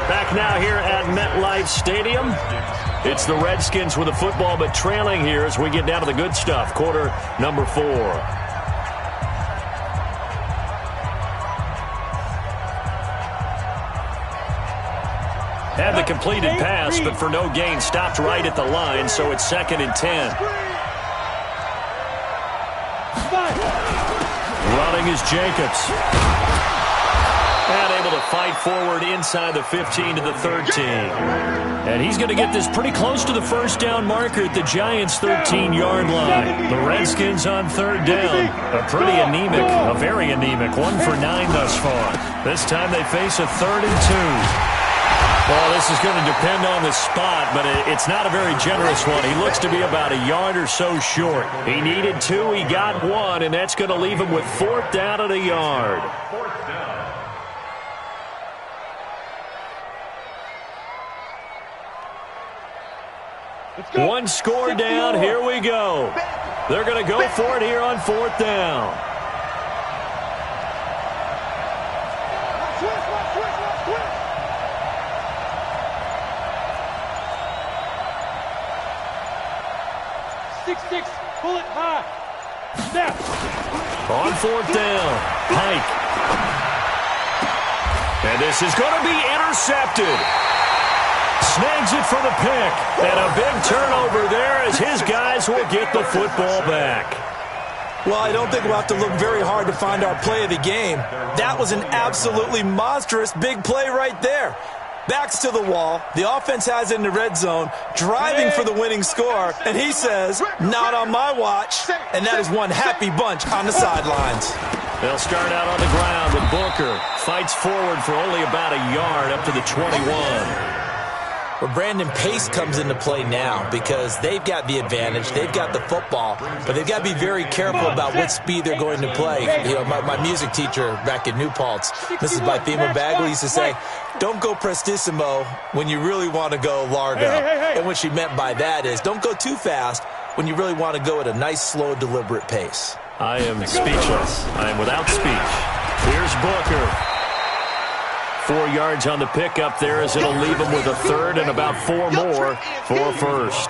Speaker 2: Back now here at MetLife Stadium. It's the Redskins with the football, but trailing here as we get down to the good stuff. Quarter number 4. Had the completed pass, but for no gain, stopped right at the line, so it's 2nd and 10. Running is Jacobs. And able to fight forward inside the 15 to the 13. And he's going to get this pretty close to the first down marker at the Giants' 13-yard line. The Redskins on 3rd down. A very anemic 1 for 9 thus far. This time they face a 3rd and 2. Well, this is going to depend on the spot, but it's not a very generous one. He looks to be about a yard or so short. He needed 2, he got 1, and that's going to leave him with 4th down at a yard. One score down, here we go. They're going to go for it here on 4th down.
Speaker 3: Pull it high. Snap.
Speaker 2: On 4th down, Pike. And this is going to be intercepted. Snags it for the pick. And a big turnover there as his guys will get the football back.
Speaker 4: Well, I don't think we'll have to look very hard to find our play of the game. That was an absolutely monstrous big play right there. Backs to the wall. The offense has it in the red zone, driving for the winning score, and he says, not on my watch. And that is one happy bunch on the sidelines.
Speaker 2: They'll start out on the ground with Booker. Fights forward for only about a yard up to the 21.
Speaker 4: where Brandon Pace comes into play now because they've got the advantage. They've got the football, but they've got to be very careful about what speed they're going to play. You know, my music teacher back in New Paltz, Mrs. Bythema Bagley, used to say, don't go prestissimo when you really want to go largo. And what she meant by that is don't go too fast when you really want to go at a nice, slow, deliberate pace.
Speaker 2: I am speechless. I am without speech. Here's Booker. 4 yards on the pickup there as it'll leave him with a third and about 4 more for a first.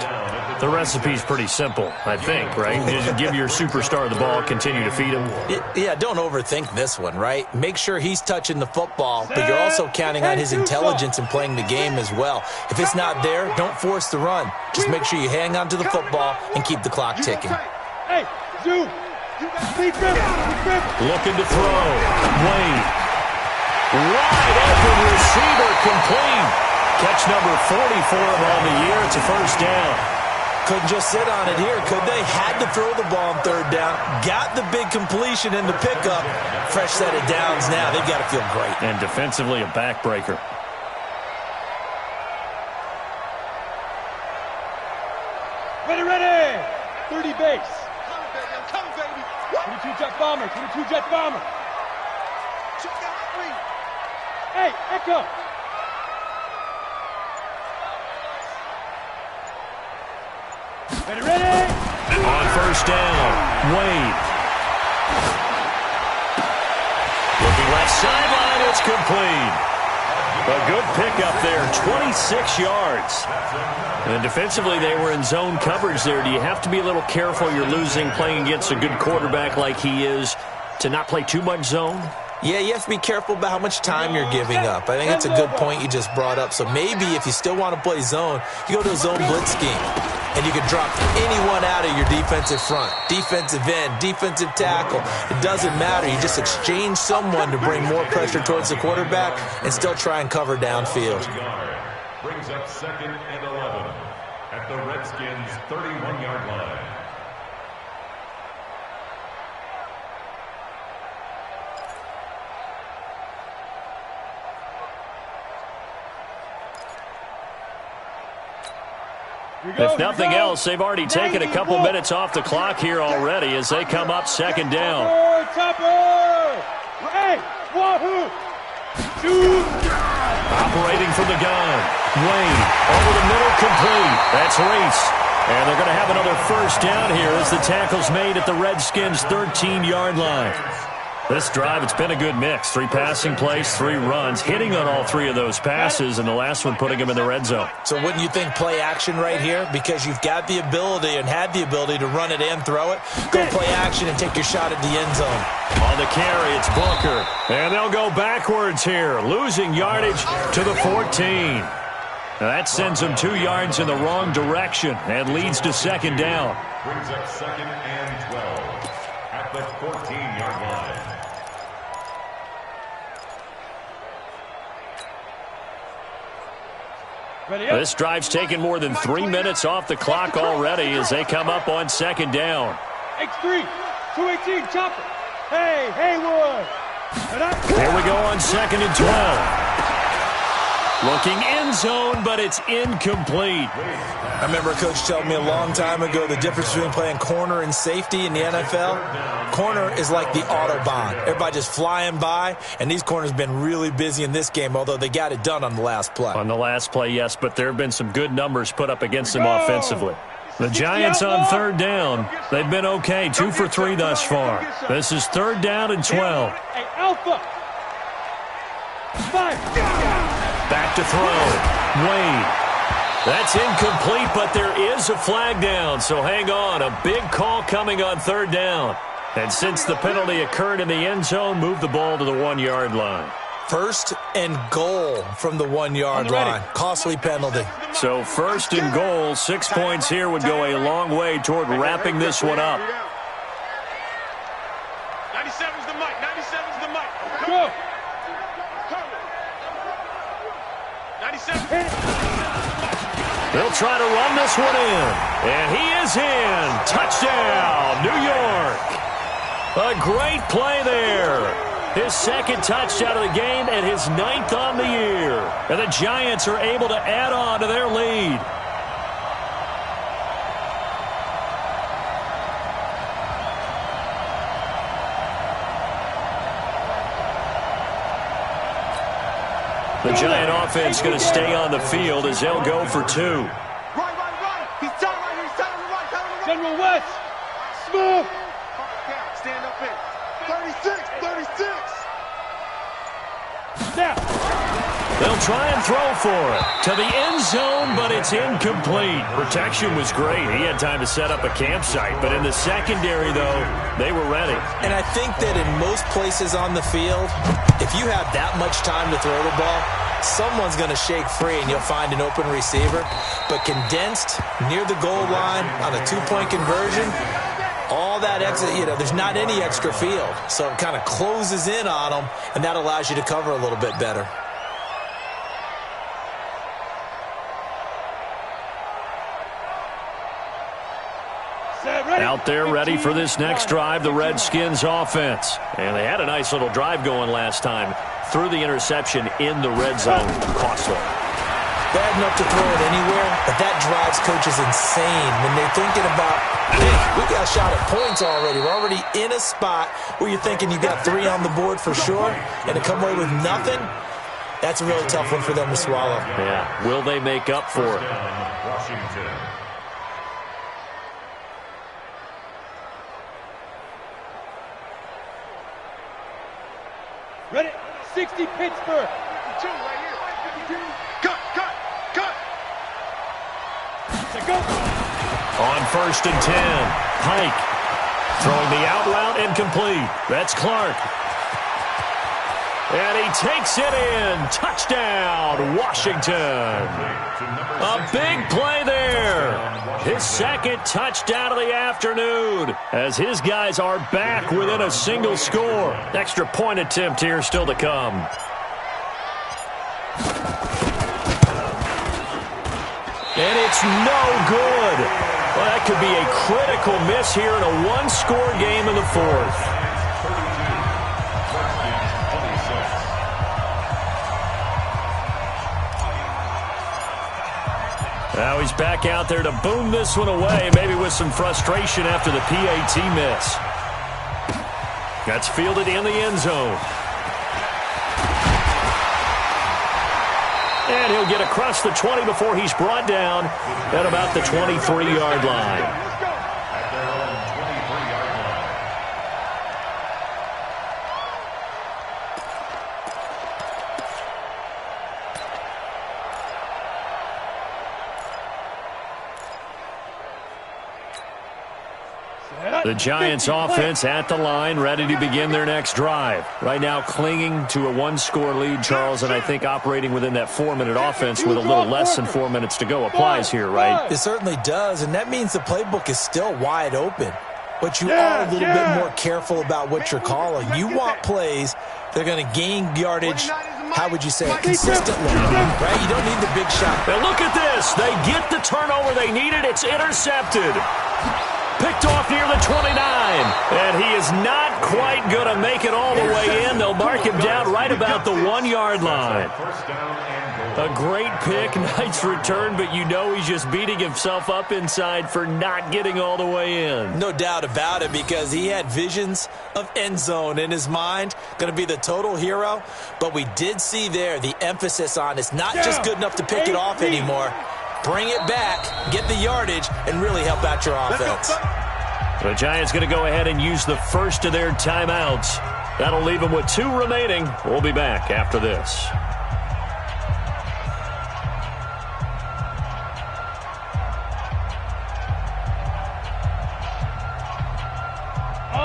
Speaker 2: The recipe's pretty simple, I think, right? Just give your superstar the ball, continue to feed him.
Speaker 4: Yeah, don't overthink this one, right? Make sure he's touching the football, but you're also counting on his intelligence in playing the game as well. If it's not there, don't force the run. Just make sure you hang on to the football and keep the clock ticking.
Speaker 3: Hey, Zoo,
Speaker 2: looking to throw. Wade. Wide open receiver complete. Catch number 40 for him on the year. It's a first down.
Speaker 4: Couldn't just sit on it here, could they? Had to throw the ball on third down. Got the big completion in the pickup. Fresh set of downs now. They've got to feel great.
Speaker 2: And defensively, a backbreaker.
Speaker 3: Ready. 30 base. Come, baby. 22 jet bomber. 22 jet bomber. Hey, Echo! Ready?
Speaker 2: On first down, Wade. Looking left sideline, it's complete. A good pickup there, 26 yards. And defensively, they were in zone coverage there. Do you have to be a little careful? You're losing, playing against a good quarterback like he is, to not play too much zone?
Speaker 4: Yeah, you have to be careful about how much time you're giving up. I think that's a good point you just brought up. So maybe if you still want to play zone, you go to a zone blitz scheme. And you can drop anyone out of your defensive front. Defensive end, defensive tackle. It doesn't matter. You just exchange someone to bring more pressure towards the quarterback and still try and cover downfield.
Speaker 5: Brings up 2nd and 11 at the Redskins' 31-yard line.
Speaker 2: If nothing else, they've already taken a couple minutes off the clock here already as they come up 2nd down.
Speaker 3: Hey, wahoo!
Speaker 2: Operating from the gun. Wade over the middle, complete. That's Reese. And they're going to have another first down here as the tackle's made at the Redskins' 13-yard line. This drive, it's been a good mix. 3 passing plays, 3 runs, hitting on all 3 of those passes, and the last one putting them in the red zone.
Speaker 4: So wouldn't you think play action right here? Because you've got the ability and had the ability to run it and throw it. Go play action and take your shot at the end zone.
Speaker 2: On the carry, it's Booker. And they'll go backwards here, losing yardage to the 14. Now that sends them 2 yards in the wrong direction and leads to 2nd down.
Speaker 5: Brings up 2nd and 12 at the 14-yard line.
Speaker 2: This drive's taken more than 3 minutes off the clock already as they come up on 2nd down.
Speaker 3: X3, 218, chopper. Hey, Haywood.
Speaker 2: Here we go on 2nd and 12. Looking end zone, but it's incomplete.
Speaker 4: I remember a coach telling me a long time ago the difference between playing corner and safety in the NFL. Corner is like the Autobahn. Everybody just flying by, and these corners have been really busy in this game, although they got it done on the last play.
Speaker 2: On the last play, yes, but there have been some good numbers put up against them offensively. The Giants on 3rd down. They've been okay, 2 for 3 thus far. This is 3rd down and 12.
Speaker 3: Hey, Alpha. 5.
Speaker 2: Back to throw. Wade. That's incomplete, but there is a flag down, so hang on. A big call coming on 3rd down. And since the penalty occurred in the end zone, move the ball to the 1-yard line.
Speaker 4: 1st and goal from the 1-yard line. Costly penalty.
Speaker 2: So 1st and goal, 6 points here would go a long way toward wrapping this one up.
Speaker 3: 97's the mic. 97's the mic. Go. 97.
Speaker 2: They'll try to run this one in. And he is in. Touchdown, New York. A great play there. His second touchdown of the game and his 9th on the year. And the Giants are able to add on to their lead. The Giant offense going to stay on the field as they'll go for 2.
Speaker 3: Right. He's tight right here. He's tight on the right. General West. Smooth. Stand up in. 36. Snap.
Speaker 2: They'll try and throw for it to the end zone, but it's incomplete. Protection was great. He had time to set up a campsite, but in the secondary, though, they were ready.
Speaker 4: And I think that in most places on the field, if you have that much time to throw the ball, someone's going to shake free and you'll find an open receiver. But condensed near the goal line on a 2-point conversion, all that extra, there's not any extra field. So it kind of closes in on them, and that allows you to cover a little bit better.
Speaker 2: Out there ready for this next drive, the Redskins offense. And they had a nice little drive going last time. Threw the interception in the red zone. Costly.
Speaker 4: Bad enough to throw it anywhere, but that drives coaches insane when they're thinking about, hey, we got a shot at points already. We're already in a spot where you're thinking you got 3 on the board for sure, and to come away with nothing, that's a really tough one for them to swallow.
Speaker 2: Yeah, will they make up for it?
Speaker 5: Washington.
Speaker 3: Ready? 60 Pittsburgh. 52 right here. 52. Cut. Go.
Speaker 2: On 1st and 10, Pike throwing the out route incomplete. That's Clark. And he takes it in. Touchdown, Washington. A big play there. His second touchdown of the afternoon as his guys are back within a single score. Extra point attempt here still to come. And it's no good. Well, that could be a critical miss here in a one-score game in the 4th. Now he's back out there to boom this one away, maybe with some frustration after the PAT miss. That's fielded in the end zone. And he'll get across the 20 before he's brought down at about the 23-yard line. The Giants offense at the line, ready to begin their next drive. Right now clinging to a 1-score lead, Charles, and I think operating within that 4-minute offense with a little less than 4 minutes to go applies here, right?
Speaker 4: It certainly does, and that means the playbook is still wide open. But you are a little bit more careful about what you're calling. You want plays that are going to gain yardage, how would you say it, consistently, right? You don't need the big shot.
Speaker 2: Now look at this. They get the turnover they needed. It's intercepted. Picked off near the 29. And he is not quite going to make it all the way in. They'll mark him down right about the 1-yard line. A great pick, nice return, but you know he's just beating himself up inside for not getting all the way in.
Speaker 4: No doubt about it, because he had visions of end zone in his mind. Going to be the total hero. But we did see there the emphasis on it's not just good enough to pick it off anymore. Bring it back, get the yardage, and really help out your offense.
Speaker 2: The Giants going to go ahead and use the first of their timeouts. That'll leave them with 2 remaining. We'll be back after this.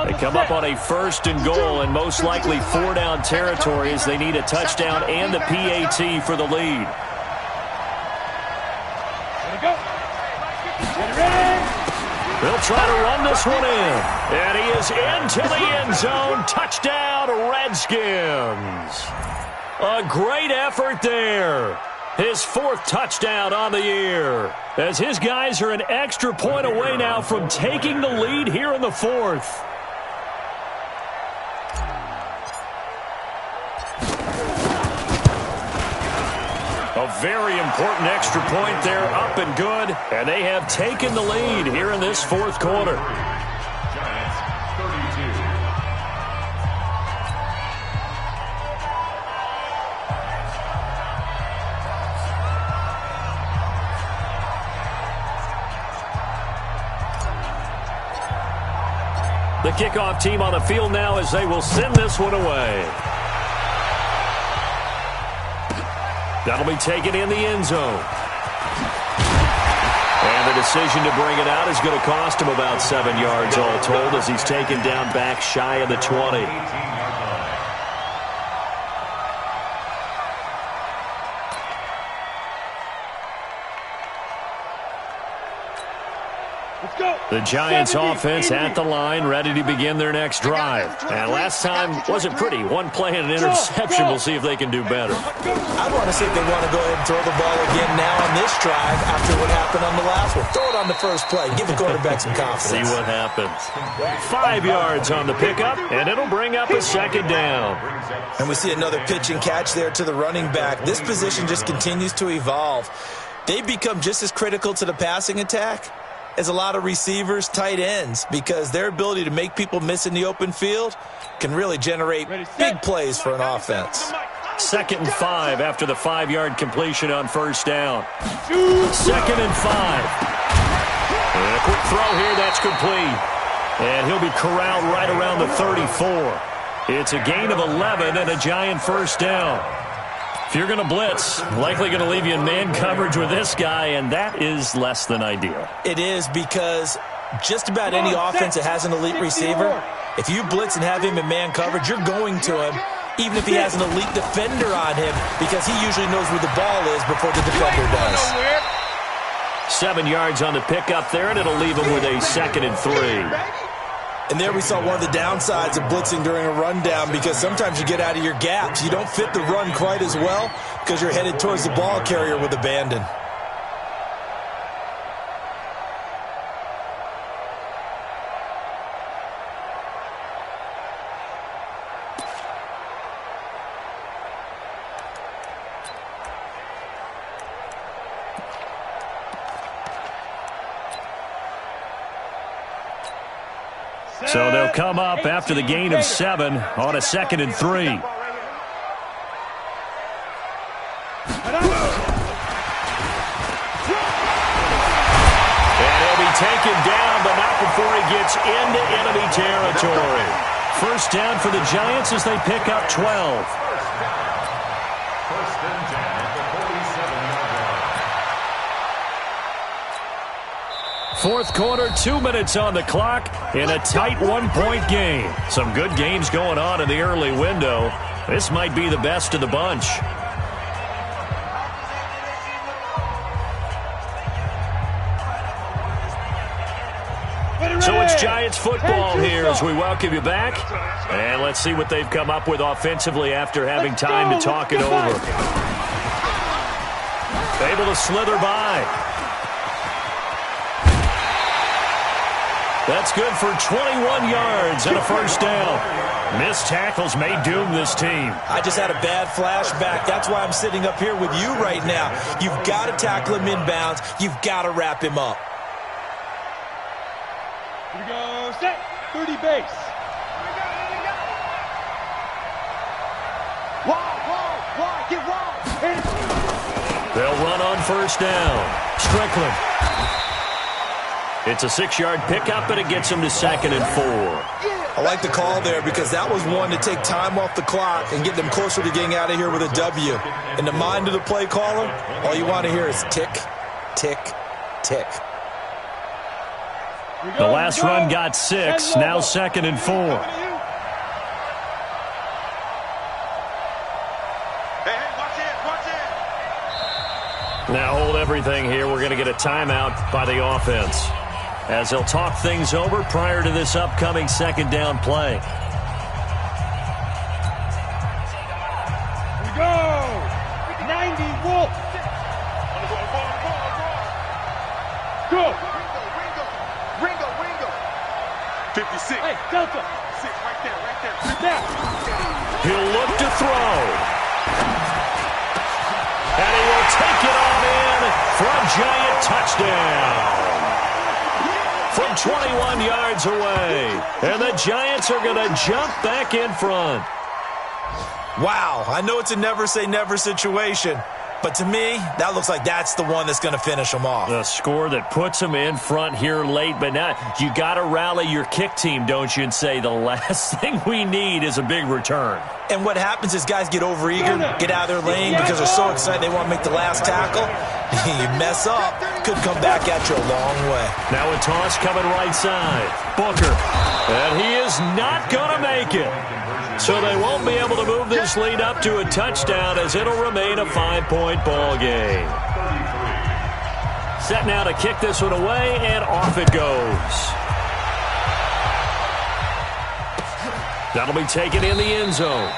Speaker 2: They come up on a 1st and goal and most likely 4-down territory as they need a touchdown and the PAT for the lead. They'll try to run this one in. And he is into the end zone. Touchdown, Redskins. A great effort there. His 4th touchdown on the year. As his guys are an extra point away now from taking the lead here in the 4th. very important extra point there, up and good. And they have taken the lead here in this fourth quarter.
Speaker 5: Giants 32.
Speaker 2: The kickoff team on the field now as they will send this one away. That'll be taken in the end zone. And the decision to bring it out is going to cost him about 7 yards all told as he's taken down back shy of the 20. The Giants offense at the line, ready to begin their next drive. And last time wasn't pretty. One play and an interception. We'll see if they can do better.
Speaker 4: I want to see if they want to go ahead and throw the ball again now on this drive after what happened on the last one. Throw it on the first play. Give the quarterback some confidence.
Speaker 2: See what happens. 5 yards on the pickup, and it'll bring up a second down.
Speaker 4: And we see another pitch and catch there to the running back. This position just continues to evolve. They've become just as critical to the passing attack as a lot of receivers, tight ends, because their ability to make people miss in the open field can really generate big plays for an offense.
Speaker 2: 2nd and 5 after the 5-yard completion on first down. 2nd and 5. And a quick throw here, that's complete. And he'll be corralled right around the 34. It's a gain of 11 and a Giant first down. If you're going to blitz, likely going to leave you in man coverage with this guy, and that is less than ideal.
Speaker 4: It is, because just about any offense that has an elite receiver, if you blitz and have him in man coverage, you're going to him, even if he has an elite defender on him, because he usually knows where the ball is before the defender does.
Speaker 2: 7 yards on the pickup there, and it'll leave him with a 2nd and 3.
Speaker 4: And there we saw one of the downsides of blitzing during a rundown, because sometimes you get out of your gaps. You don't fit the run quite as well because you're headed towards the ball carrier with abandon.
Speaker 2: So they'll come up after the gain of 7 on a 2nd and 3. And he'll be taken down, but not before he gets into enemy territory. First down for the Giants as they pick up 12.
Speaker 5: First and 10 at the 47-yard line.
Speaker 2: Fourth quarter, 2 minutes on the clock in a tight 1-point game. Some good games going on in the early window. This might be the best of the bunch. So it's Giants football here as we welcome you back. And let's see what they've come up with offensively after having time to talk it over. Able to slither by. That's good for 21 yards and a first down. Missed tackles may doom this team.
Speaker 4: I just had a bad flashback. That's why I'm sitting up here with you right now. You've got to tackle him inbounds. You've got to wrap him up.
Speaker 3: Here we go, set, 30 base. Wide, get wide.
Speaker 2: They'll run on first down. Strickland. It's a 6-yard pickup, and it gets him to 2nd and 4.
Speaker 4: I like the call there because that was one to take time off the clock and get them closer to getting out of here with a W. In the mind of the play caller, all you want to hear is tick, tick, tick.
Speaker 2: The last run got 6, now 2nd and 4. Now hold everything here. We're going to get a timeout by the offense as they'll talk things over prior to this upcoming second down play.
Speaker 3: Here we go. 90, Wolf. Go. Ringo. 56. Hey, Delta. 6, right there. Sit down.
Speaker 2: He'll look to throw. And he will take it on in for a giant touchdown. From 21 yards away. And the Giants are going to jump back in front.
Speaker 4: Wow, I know it's a never-say-never situation, but to me, that looks like that's the one that's going to finish them off.
Speaker 2: The score that puts them in front here late, but now you got to rally your kick team, don't you, and say the last thing we need is a big return.
Speaker 4: And what happens is guys get overeager, get out of their lane because they're so excited they want to make the last tackle. You mess up, could come back at you a long way.
Speaker 2: Now a toss coming right side. Booker. And he is not going to make it. So they won't be able to move this lead up to a touchdown as it'll remain a 5-point ball game. Set now to kick this one away, and off it goes. That'll be taken in the end zone.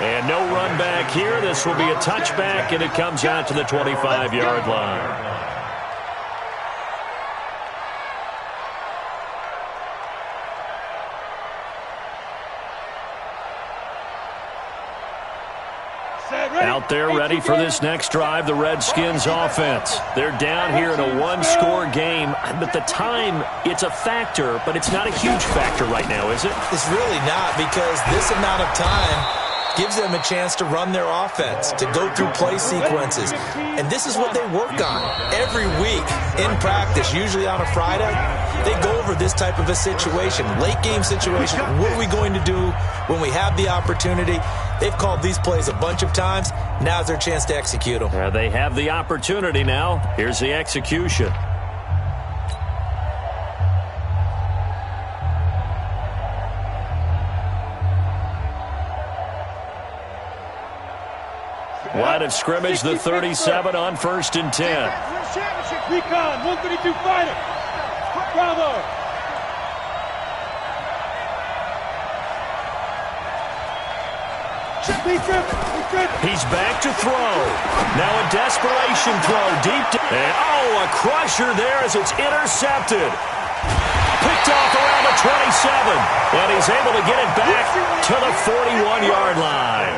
Speaker 2: And no run back here. This will be a touchback, and it comes out to the 25-yard line. Out there ready for this next drive, the Redskins offense. They're down here in a one-score game, but the time, it's a factor, but it's not a huge factor right now, is it?
Speaker 4: It's really not, because this amount of time gives them a chance to run their offense, to go through play sequences. And this is what they work on every week in practice, usually on a Friday. They go over this type of a situation, late game situation. What are we going to do when we have the opportunity? They've called these plays a bunch of times. Now's their chance to execute them.
Speaker 2: Yeah, they have the opportunity now. Here's the execution. Line of scrimmage, the 37 on 1st and 10.
Speaker 3: Recon, 132 fighter. Bravo.
Speaker 2: He's back to throw. Now a desperation throw deep. And a crusher there as it's intercepted. Picked off around the 27. And he's able to get it back to the 41-yard line.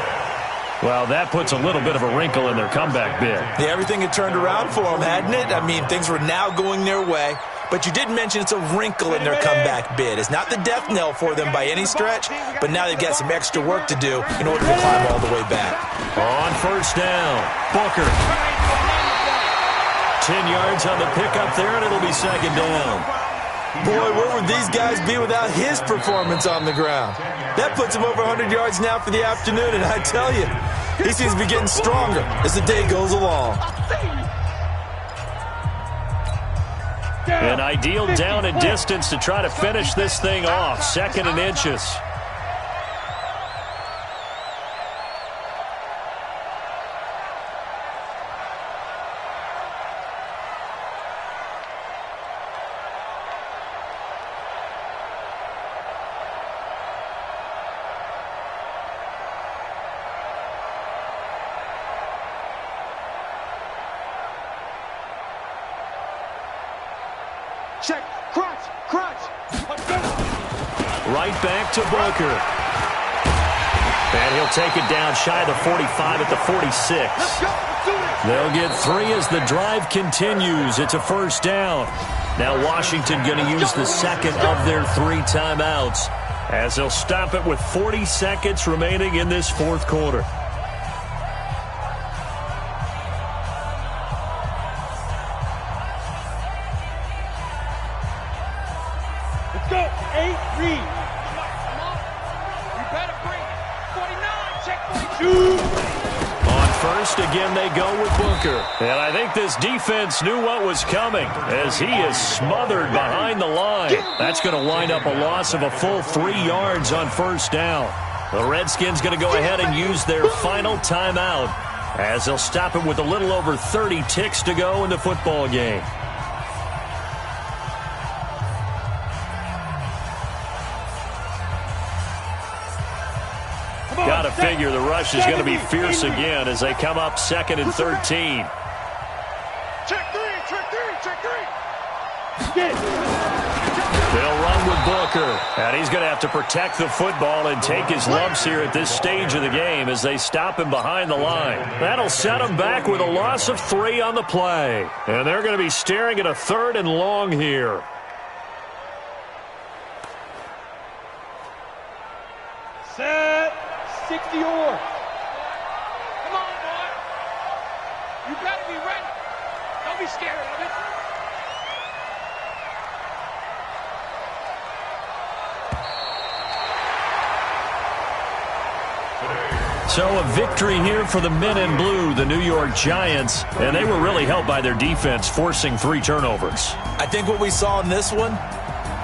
Speaker 2: Well, that puts a little bit of a wrinkle in their comeback bid.
Speaker 4: Yeah, everything had turned around for them, hadn't it? I mean, things were now going their way. But you did mention it's a wrinkle in their comeback bid. It's not the death knell for them by any stretch, but now they've got some extra work to do in order to climb all the way back.
Speaker 2: On 1st down, Booker. 10 yards on the pickup there, and it'll be 2nd down.
Speaker 4: Boy, where would these guys be without his performance on the ground? That puts him over 100 yards now for the afternoon, and I tell you, he seems to be getting stronger as the day goes along.
Speaker 2: An ideal down and distance to try to finish this thing off. 2nd and inches.
Speaker 3: Check, crunch, crunch.
Speaker 2: Right back to Booker. And he'll take it down shy of the 45 at the 46. They'll get 3 as the drive continues. It's a 1st down. Now Washington going to use the 2nd of their 3 timeouts as they'll stop it with 40 seconds remaining in this 4th quarter.
Speaker 3: Let's go. 8, read. You better bring it. 49, check 42.
Speaker 2: On 1st, again, they go with Booker. And I think this defense knew what was coming as he is smothered behind the line. That's going to wind up a loss of a full 3 yards on 1st down. The Redskins going to go ahead and use their final timeout as they'll stop it with a little over 30 ticks to go in the football game. Got to figure the rush is going to be fierce again as they come up 2nd and 13.
Speaker 3: Check 3, check 3, check 3. Get it.
Speaker 2: They'll run with Booker. And he's going to have to protect the football and take his lumps here at this stage of the game as they stop him behind the line. That'll set him back with a loss of 3 on the play. And they're going to be staring at a 3rd and long here.
Speaker 3: Set. 60 or. Come on, boy. You better be ready. Don't be scared of it.
Speaker 2: So a victory here for the men in blue, the New York Giants, and they were really helped by their defense, forcing 3 turnovers.
Speaker 4: I think what we saw in this one,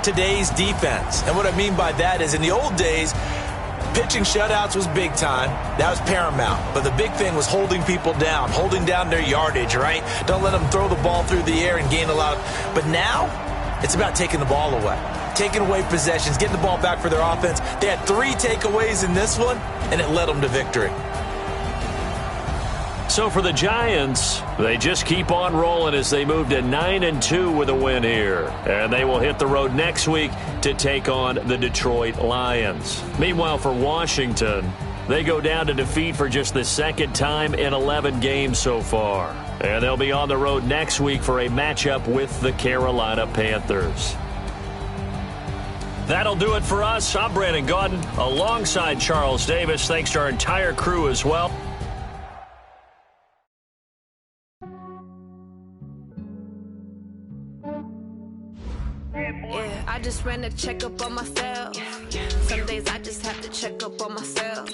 Speaker 4: today's defense. And what I mean by that is in the old days, pitching shutouts was big time. That was paramount. But the big thing was holding people down, holding down their yardage, right? Don't let them throw the ball through the air and gain a lot. But now, it's about taking the ball away. Taking away possessions, getting the ball back for their offense. They had 3 takeaways in this one, and it led them to victory.
Speaker 2: So for the Giants, they just keep on rolling as they move to 9-2 with a win here. And they will hit the road next week to take on the Detroit Lions. Meanwhile, for Washington, they go down to defeat for just the 2nd time in 11 games so far. And they'll be on the road next week for a matchup with the Carolina Panthers. That'll do it for us. I'm Brandon Gaudin alongside Charles Davis. Thanks to our entire crew as well.
Speaker 6: Yeah, I just ran a checkup on myself. Some days I just have to check up on myself.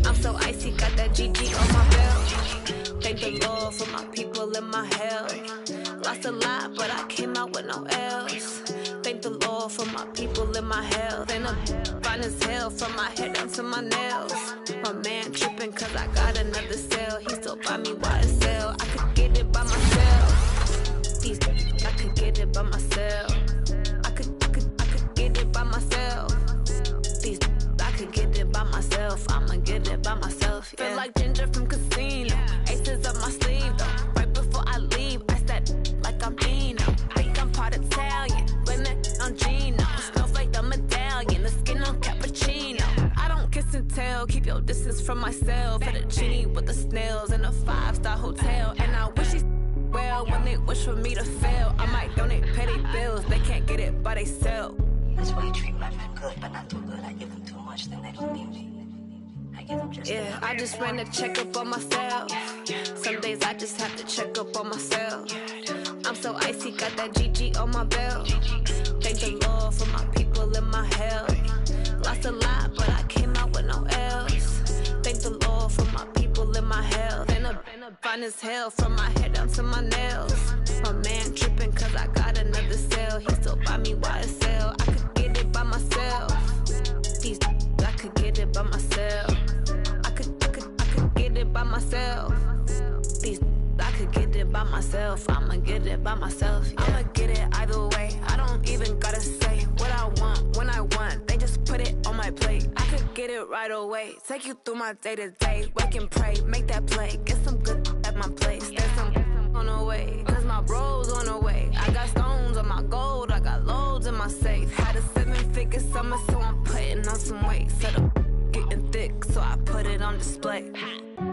Speaker 6: I'm so icy, got that GG on my belt. Thank the Lord for my people and my health. Lost a lot, but I came out with no L's. Thank the Lord for my people and my health. And I'm fine as hell from my head down to my nails. My man tripping cause I got another sale. He still buy me YSL. I could get it by myself. I could get it by myself. I could get it by myself. I could get it by myself. I'ma get it by myself. Yeah. Feel like Ginger from Casino. Aces up my sleeve though. Right before I leave, I said like I'm Dino. Think I'm part Italian. Blame that on Gino. Snowflake the medallion. The skin on cappuccino. I don't kiss and tell. Keep your distance from myself. Fettuccine with the snails in a 5-star hotel. And I wish he's well when they wish for me to fail. I might donate petty bills. They can't get it by they sell.
Speaker 7: That's why you treat my friend good, but not too good. I give them too much, then they don't need me. I give them just
Speaker 6: yeah, I just ran a checkup on myself. Some days I just have to check up on myself. I'm so icy, got that GG on my belt. Thank the Lord for my people and my health. Lost a lot, but I came out with no L's. Thank the Lord for my people and my health. And I'm fine as hell from my head down to my nails. My man tripping cause I got another sale. He still buy me YSL. I could get it by myself. I could get it by myself. I could get it by myself. I could get it by myself. I'ma get it by myself. Yeah. I'ma get it either way. I don't even gotta say what I want when I want. They just put it on my plate. I could get it right away. Take you through my day to day. Wake and pray, make that play. Get some good at my place. There's some on the way. Cause my bro's on the way. I got stones on my gold. I got loads in my safe. Had a 7-figure summer, so I'm putting on some weight. Set up getting thick, so I put it on display.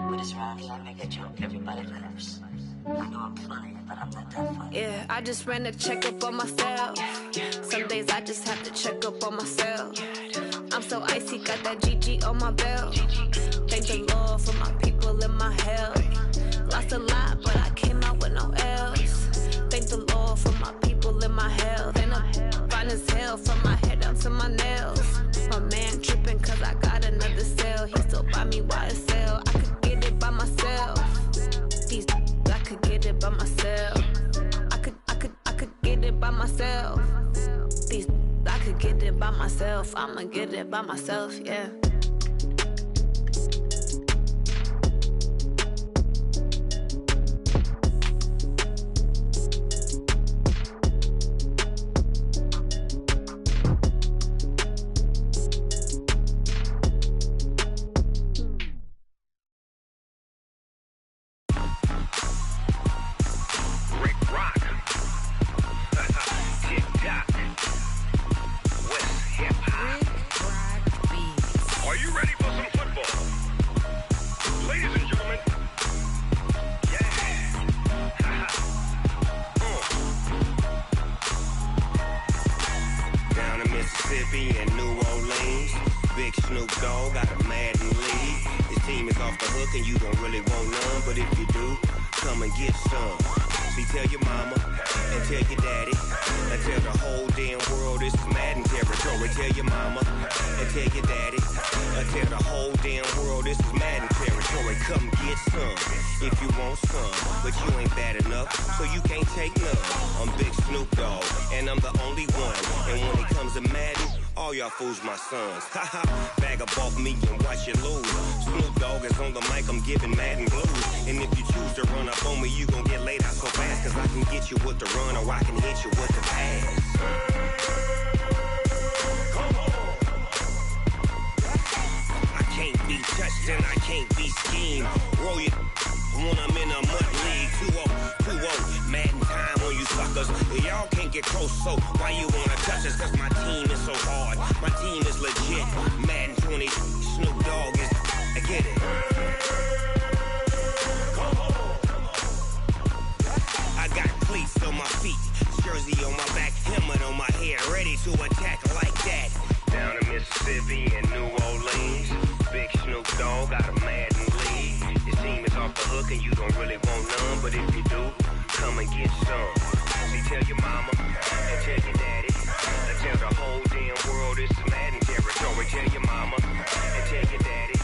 Speaker 7: With this round, I make a joke, everybody laughs. I know I'm funny, but I'm not that funny.
Speaker 6: Yeah, I just ran a checkup on myself. Some days I just have to check up on myself. I'm so icy, got that GG on my belt. Thank the Lord for my people and my health. Lost a lot, but I came out with no L's. Thank the Lord for my people and my health. And I'm fine as hell from my head down to my nails. My man tripping cause I got another sale. He still buy me YSL. I could get it by myself. I could get it by myself. I could get it by myself. I could get it by myself. I'ma get it by myself, yeah.
Speaker 8: Mississippi and New Orleans. Big Snoop Dogg got a Madden lead. His team is off the hook and you don't really want none, but if you do, come and get some. See, tell your mama and tell your daddy and tell the whole damn world this is Madden territory. Tell your mama and tell your daddy and tell the whole damn world this is Madden territory. Come get some if you want some, but you ain't bad enough, so you can't take none. I'm Big Snoop Dogg and I'm the only one, and when it comes to Madden, all y'all fools my sons. Haha, bag up off me and watch you lose. Snoop Dogg is on the mic, I'm giving Madden blues. And if you choose to run up on me, you gon' get laid out so fast, cause I can get you with the run or I can hit you with the pass. Come on. I can't be touched and I can't be schemed. Roll you when I'm in a mud league. 2-0, Madden time on you suckers. Y'all can't get close, so why you wanna touch us? Cause my team is so hard, my team is legit. Madden 20, Snoop Dogg is, I get it. I got cleats on my feet, jersey on my back, helmet on my head, ready to attack like that. Down in Mississippi and New Orleans, Big Snoop Dogg got a Madden lead. His team is off the hook and you don't really want none, but if you do, come and get some. See, tell your mama and tell your daddy and tell the whole damn world this is Madden territory. Tell your mama and tell your daddy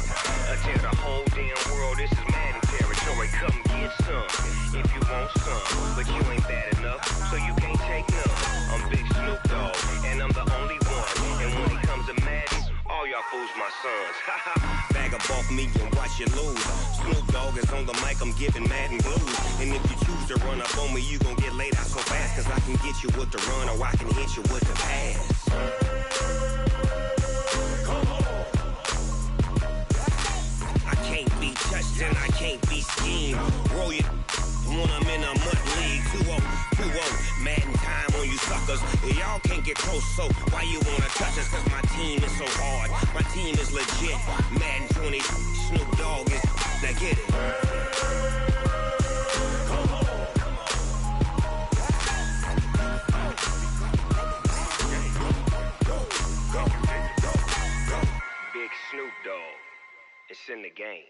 Speaker 8: and tell the whole damn world this is Madden territory. Come get some if you want some, but you ain't bad enough, so you can't take none. I'm Big Snoop Dogg and I'm the only one, and when it comes to Madden, all y'all fools my sons. Haha, bag up off me and watch you lose. Snoop Dogg is on the mic, I'm giving Madden blues. And if you choose to run up on me, you gon' get laid out so fast, cause I can get you with the run or I can hit you with the pass. Come on. I can't be touched and I can't be schemed. Roll you when I'm in a mud league. 2-0, Madden time on you suckers. Y'all can't get close, so why you wanna touch us? Cause my team is so hard, my team is legit. Madden 20, Snoop Dogg is, now get it. Come on. Big Snoop Dogg, it's in the game.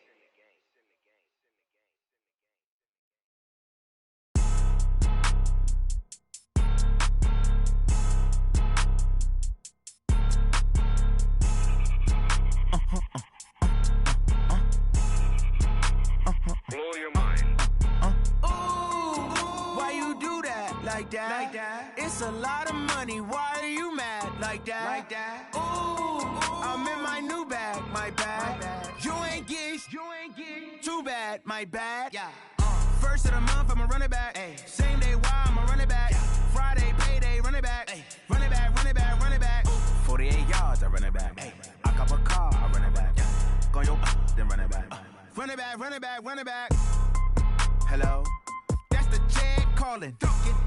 Speaker 8: Blow your mind.
Speaker 9: Ooh, why you do that? Like that? It's a lot of money. Why are you mad? Like that? Ooh, I'm in my new bag. My bad. You ain't getting too bad. My bad. Yeah. First of the month, I'ma run it back. Ay. Same day, why I'ma run it back. Yeah. Friday, payday, run it back. Ay. Run it back. 48 yards, I run it back. Ay. I cop a car, I run it back. Go on your then run it back. Run it back. Hello? That's the Jag calling.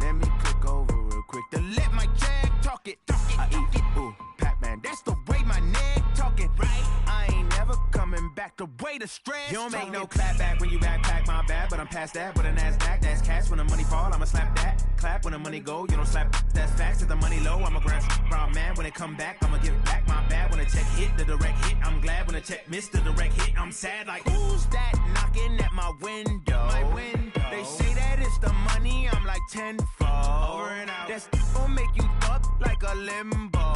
Speaker 9: Let me click over real quick to let my Jag talk it. I eat it, ooh, Pac-Man. That's the way my neck talking. Right? I ain't never coming back the way the stress. You don't make no clap back when you backpack, my bad. But I'm past that with a NASDAQ. That's cash when the money fall, I'ma slap that. Clap when the money go, you don't slap. That's facts. If the money low, I'ma grab brown man. When it come back, I'ma give back my bad. When the check hit, the direct hit, I'm glad. When the check missed the direct hit, I'm sad. Like, who's that knocking at my window? They say that it's the money, I'm like tenfold. Over and out. That's gon' make you up like a limbo.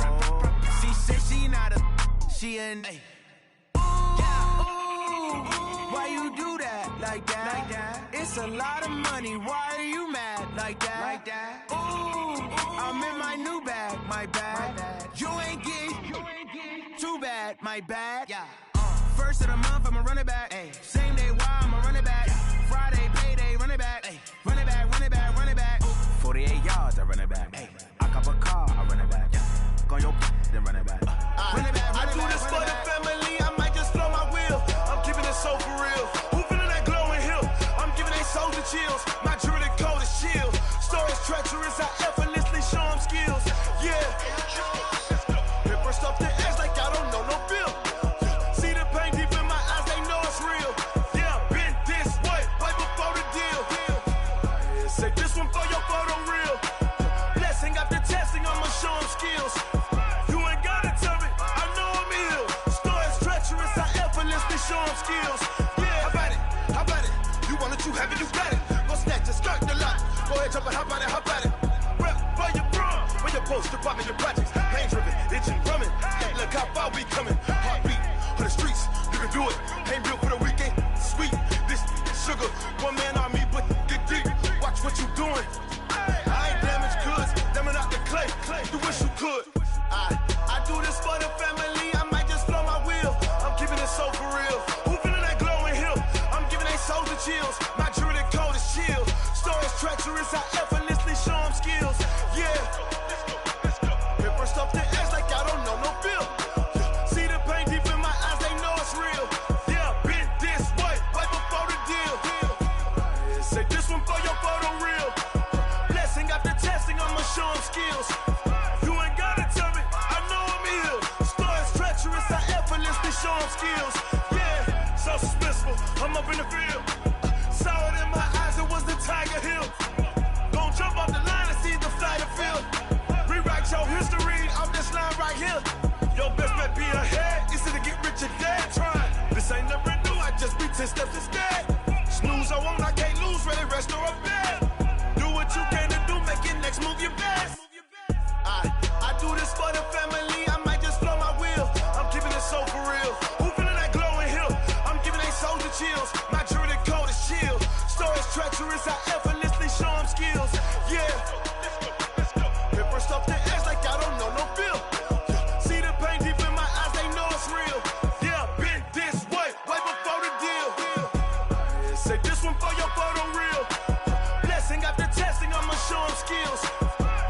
Speaker 9: She said she not a, she an. Why you do that? Like that? It's a lot of money. Why are you mad? Like that? Ooh, I'm in my new bag. My bad. You ain't getting too bad. My bad. Yeah. First of the month, I'ma run it back. Ay. Same day, why I'ma run it back. Yeah. Friday, payday, run it back. Ay. Run it back. 48 yards, I run it back. Ay. I cop a car, I run it back. Yeah. Go on your then run it back.
Speaker 10: I do this for the family, I might just blow my wheel. I'm keeping it so for real. Who feeling that glowing hill? I'm giving they soldier chills. My jewelry cold is chill. Stories treacherous, I effortlessly show them skills. Yeah. Paper stuff the edge like I don't know no bill. See the pain deep in my eyes, they know it's real. Yeah, been this way, way before the deal. Say this one for your photo reel. Blessing after testing, I'ma show them skills. You ain't got chills. You ain't gotta tell me, I know I'm ill. Stories treacherous, I effortlessly show them skills. Yeah, so suspenseful, I'm up in the field. Saw it in my eyes, it was the Tiger Hill. Gon' jump off the line and see the flight of field. Rewrite your history, I'm this line right here. Your best bet be ahead, easy to get rich or dead trying. This ain't never new, I just be 10 steps instead. Snooze, I won't, I can't lose, ready, rest or a bed. Do what you can to do, make your next move your best. I do this for the family, I might just blow my wheel. I'm keeping it so for real. Who feeling that glowing hill? I'm giving they soldier chills. My jewelry code is chill. Stories treacherous, I effortlessly show them skills. Yeah. Paper stuff the edge like I don't know no feel. See the pain deep in my eyes, they know it's real. Yeah, been this way before the deal. Say this one for your photo reel. Blessing after testing, I'ma show them skills.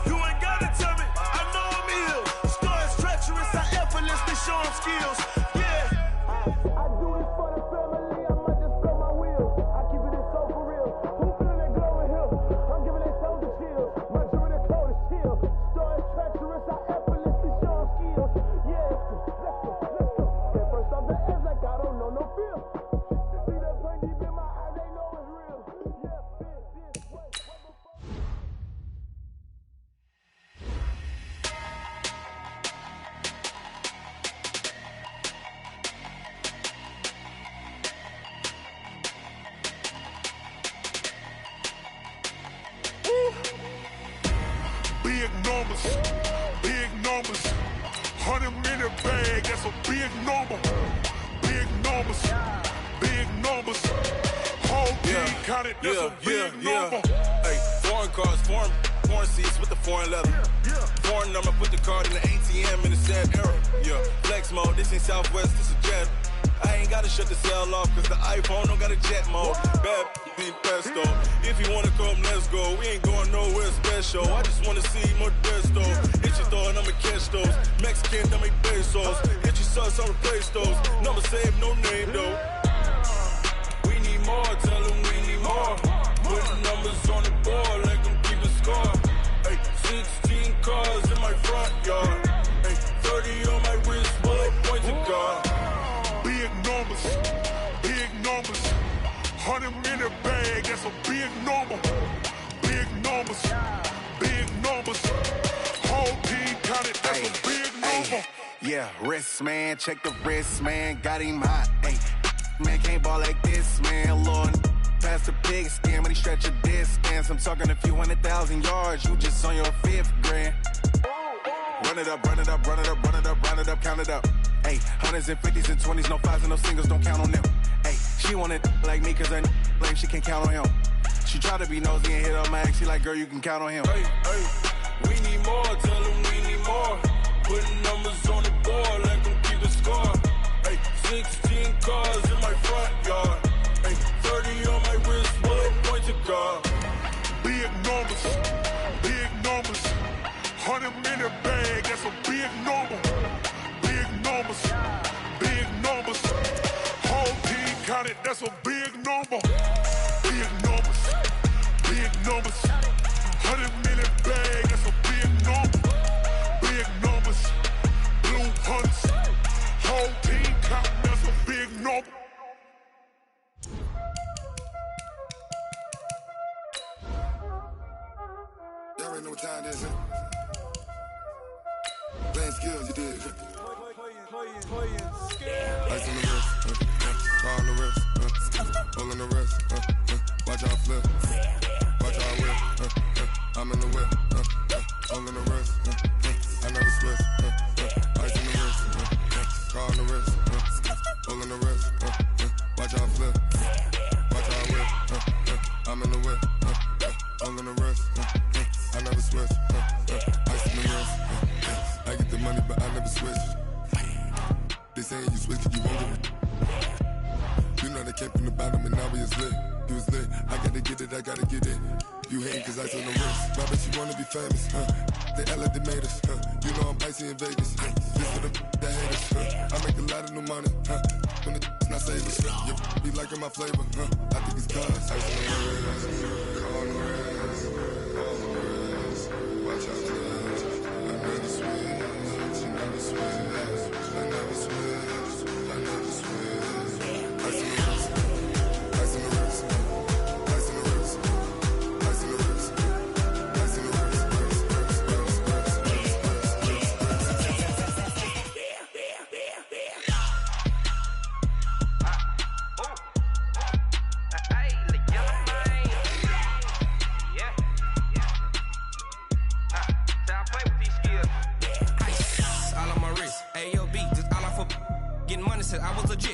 Speaker 10: You ain't gotta tell me, I know I'm ill. Stories treacherous, I effortlessly show them skills. Yeah. I do this for the family, I might just blow my wheel. I keep it so for real. Who feeling that glowing hill? I'm giving they soldier chills. My jewelry code is chill. Stories treacherous, I effortlessly show them skills. Yeah. Let's go. Get first off the edge like I don't know no feel. See that pain deep in my eyes, they know it's real. Yeah, been this way before.
Speaker 11: Big numbers, big numbers. 100-minute bag, that's a big number. Big numbers, big numbers. Whole team counted, that's a big number.
Speaker 12: Hey, foreign cars, foreign seats with the foreign leather. Foreign number, put the card in the ATM in the sad era. Yeah, flex mode, this ain't Southwest, this is Jet. I ain't gotta shut the cell off, cause the iPhone don't got a jet mode. Bad need pesto. If you wanna come, let's go. We ain't going nowhere special. I just wanna see Modesto. Hit your thought, I'ma catch those. Mexican, I make pesos. Hit your sus, I'll replace those. Number saved, no name though. We need more, tell them we need more. Putting numbers on the board, like them keep a score. Hey, 16 cars in my front yard. Hey, 30 on my wrist, bullet point to God.
Speaker 11: Big numbers, big numbers. 100-minute bag, that's a big number. Big numbers, big numbers. Whole team counted, that's a big number.
Speaker 13: Yeah, wrist man, check the wrist man, got him hot. Ay, man can't ball like this, man. Lord, past the pig skin, but he stretch a distance. I'm talking a few 100,000 yards, you just on your 5th grand. Run it up, run it up, run it up, run it up, run it up, count it up. Ay, 100s and 50s and 20s, no 5s and no singles, don't count on them. Ay, she want it like me, cause her lame, she can't count on him. She try to be nosy and hit on my ex, she like, girl, you can count on him.
Speaker 12: Hey, hey, we need more, tell them we need more. Putting numbers on the board, like them keep a score. Hey, 16 cars in my front yard. Hey, 30 on my wrist, bullet point to God.
Speaker 11: Big numbers, big numbers. 100-minute bag, that's a big number. Big numbers, big numbers. Whole team counted, that's a big number. Big numbers, big numbers. 100-minute bag, that's a big number. Big numbers, blue hunts. Whole team counting, that's a big number.
Speaker 14: Y'all already know what time it is, huh? Playing skills, you did. Ice on the wrist, car on the wrist, pull on the wrist, watch out flip, watch out whip, I'm in the whip, pull on the wrist, I never switch, ice on the wrist, car on the wrist, pull on the wrist, watch out flip, watch out whip, I'm in the whip, pull on the wrist, I never switch, ice on the wrist, I get the money but I never switch. They saying you switch it, you won't get it. You know they came from the bottom and now we is lit. You was lit, I gotta get it, I gotta get it. You hating cause ice on the wrist. I bet you wanna be famous, They LA, they made us, You know I'm icy in Vegas, This for the that hate us, I make a lot of new money, When the not savers, You be liking my flavor, I think it's cause ice on the wrist, car on the wrist, watch out to the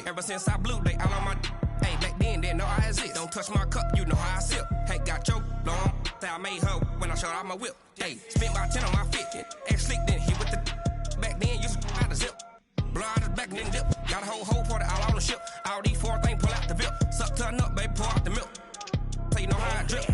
Speaker 15: Ever since I blew, they all on my. Hey, back then, didn't know I exist. Don't touch my cup, you know how I sip. Hey, got your long. Say I made her when I showed out my whip. Hey, spent about 10 on my fit. Ex slick, then hit with the. Back then, used to out the zip. Blow out his back, then dip. Got a whole party all on the ship. All these 4 things, pull out the VIP. Suck, turn up, baby, pour out the milk. So you know how I drip.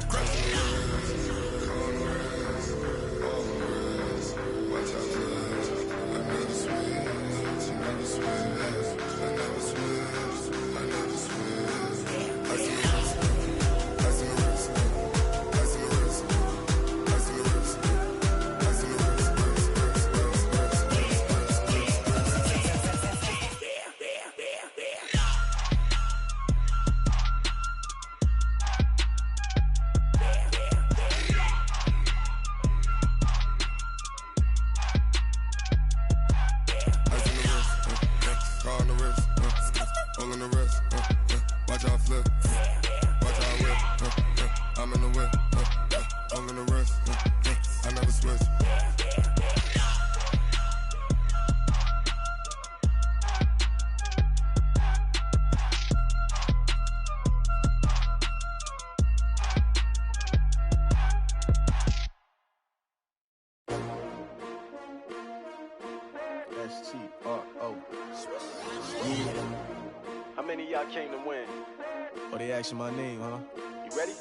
Speaker 16: My name, huh? You ready?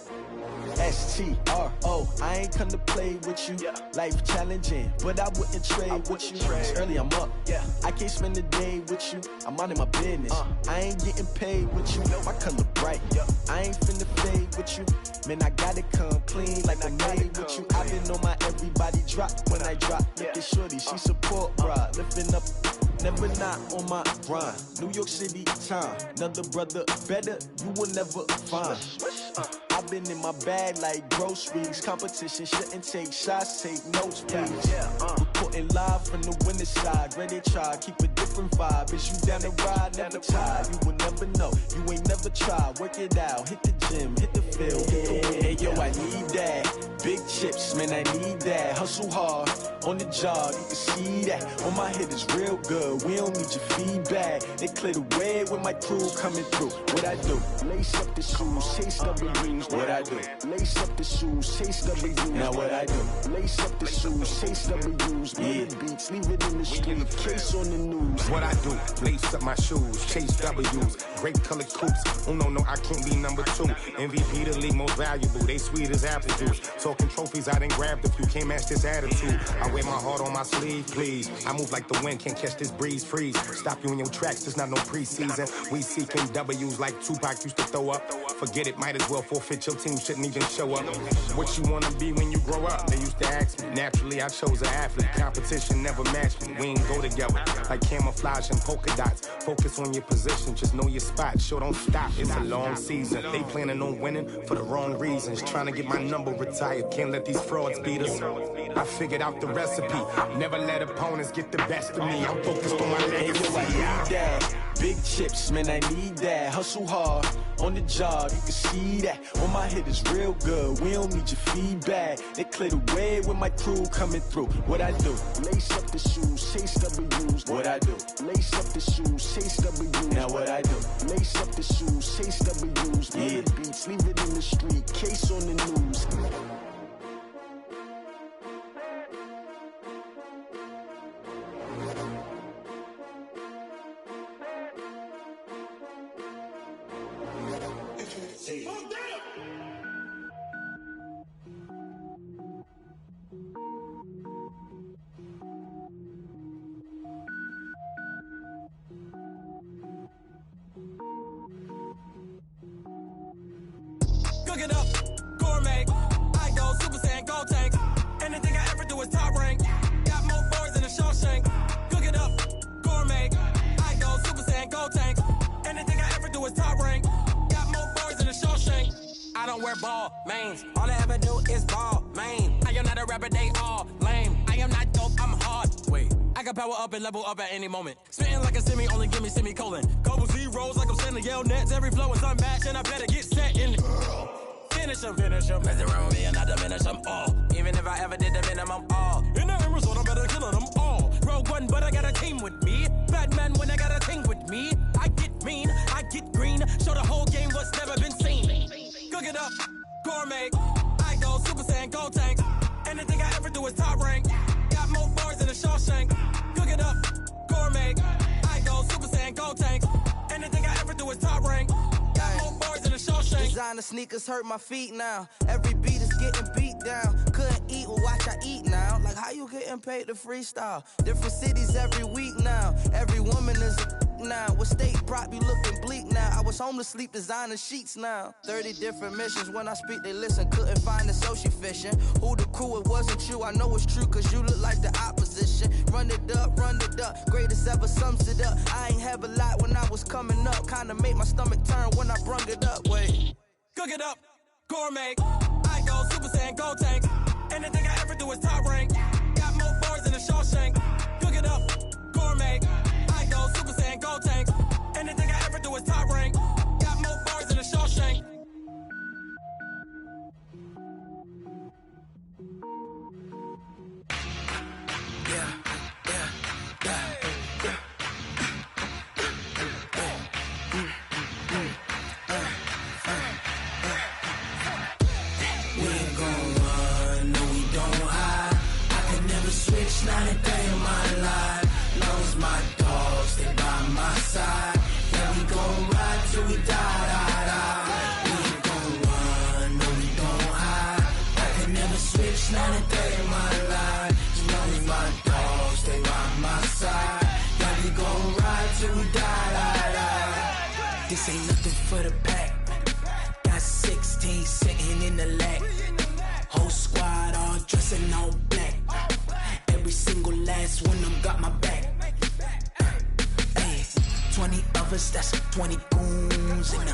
Speaker 16: S-T-R-O. I ain't come to play with you. Yeah. Life challenging, but I wouldn't trade with you. It's early, I'm up. Yeah. I can't spend the day with you. I'm minding my business. I ain't getting paid with you. My color bright. Yeah. I ain't finna fade with you. Man, I gotta come clean like I'm made with you. I've been on my everybody drop when I drop. Look at shorty, she support ride. Lifting up. Never not on my grind. New York City time. Another brother better, you will never find. I've been in my bag like groceries. Competition shouldn't take shots, take notes, please. Reporting live from the winter side. Ready to try, keep a different vibe. Is you down the ride, never tired. You will never know, you ain't never tried. Work it out, hit the gym, hit the field, hit the wind. Hey yo, I need that. Big chips, man, I need that. Hustle hard, on the job, you can see that. On my head is real good, we don't need your feedback. They clear the way with my crew coming through. What I do? Lace up the shoes, chase W's. What I do? Lace up the shoes, chase W's. Now what I do? Lace up the shoes, chase W's. Million beats, leave it in the street, case on the news.
Speaker 17: What I do? Lace up my shoes, chase W's. Great colored coops. Oh no, I can't be number 2. MVP the league most valuable. They sweet as apple juice. Talking trophies, I didn't grab the few. Can't match this attitude. I wear my heart on my sleeve, please. I move like the wind, can't catch this breeze, freeze. Stop you in your tracks, there's not no preseason. We seeking W's like Tupac used to throw up. Forget it, might as well forfeit. Your team shouldn't even show up. What you wanna be when you grow up? They used to ask me. Naturally, I chose an athlete. Competition never matched me. We ain't go together like camouflage and polka dots. Focus on your position, just know your spot. Sure, don't stop. It's a long season. They planning on winning for the wrong reasons. Trying to get my number retired. Can't let these frauds beat us. I figured out the recipe. Never let opponents get the best of me. I'm focused on my legacy.
Speaker 16: I need that. Big chips, man, I need that. Hustle hard, on the job, you can see that. On my head is real good, we don't need your feedback. They clear the way with my crew coming through. What I do? Lace up the shoes, chase W's. What I do? Lace up the shoes, chase W's. Now what I do? Lace up the shoes, chase W's. Million beats, leave it in the street, case on the news.
Speaker 15: Cook it up, gourmet. I go Super Saiyan, gold tank. Anything I ever do is top rank. Got more boys than a Shawshank. Cook it up, gourmet. I go Super Saiyan, gold tank. Anything I ever do is top rank. Got more boys than a Shawshank. I don't wear ball mains. All I ever do is ball main. I am not a rapper, they all lame. I am not dope, I'm hard. Wait, I can power up and level up at any moment. Spitting like a semi, only give me semicolon. Couple zeros like I'm sending yell nets. Every flow is unmatched and I better get set in. Finish them. Mess around with me and I diminish them all. Even if I ever did the minimum all. In the end result, I'm better killing them all. Rogue One, but I got a team with me. Batman when I got a team with me. I get mean, gourmet. I go Super Saiyan, Gold Tank. Anything I ever do is top rank. Got more bars than a Shawshank. Cook it up, gourmet. I go Super Saiyan, Gold Tank. Anything I ever do is top rank. Got more bars than a Shawshank.
Speaker 18: Designer sneakers hurt my feet now. Every beat is getting beat down. Couldn't eat, well watch I eat now. Like how you getting paid to freestyle? Different cities every week now. Every woman is now. What state prop you looking bleak now? I was home to sleep designer sheets now. 30 different missions. When I speak they listen. Couldn't find the social fishing. Who the crew, it wasn't you. I know it's true cause you look like the opposition. Run it up, greatest ever sums it up. I ain't have a lot when I was coming up. Kinda made my stomach turn when I brung it up. Wait.
Speaker 15: Cook it up, gourmet. I go Super Saiyan, Gold Tank. Anything I ever do is top rank. Got more bars than a Shawshank. Cook it up, gourmet. I go Super Saiyan, Gold Tank. Anything I ever do is top rank. Got more bars than a Shawshank.
Speaker 9: Not a day in my life. Long as my dogs stay by my side. Yeah, we gon' ride till we die, die, die. We ain't gon' run, no, we don't hide. I can never switch, not a day in my life. As long as my dogs stay by my side. Yeah, we gon' ride till we die, die, die.
Speaker 19: This ain't nothing for the pack. Got 16 sitting in the lag. Whole squad all dressing all black. Every single last one of them got my back. Ay, 20 of us, that's 20 goons. And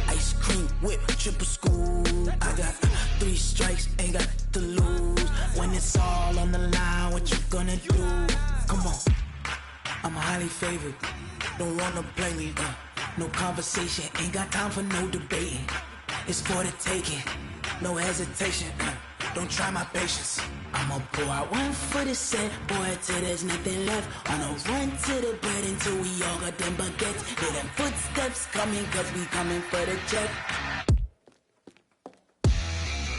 Speaker 19: ice cream whip, triple scoop. I got 3 strikes, ain't got to lose. When it's all on the line, what you gonna do? Come on, I'm highly favored. Don't wanna play me, no conversation. Ain't got time for no debating. It's for the taking, no hesitation. Don't try my patience. I'ma pour out one for the set, boy, till there's nothing left. On a run to the bread until we all got them baguettes. Hear them footsteps coming, cause we coming for the jet.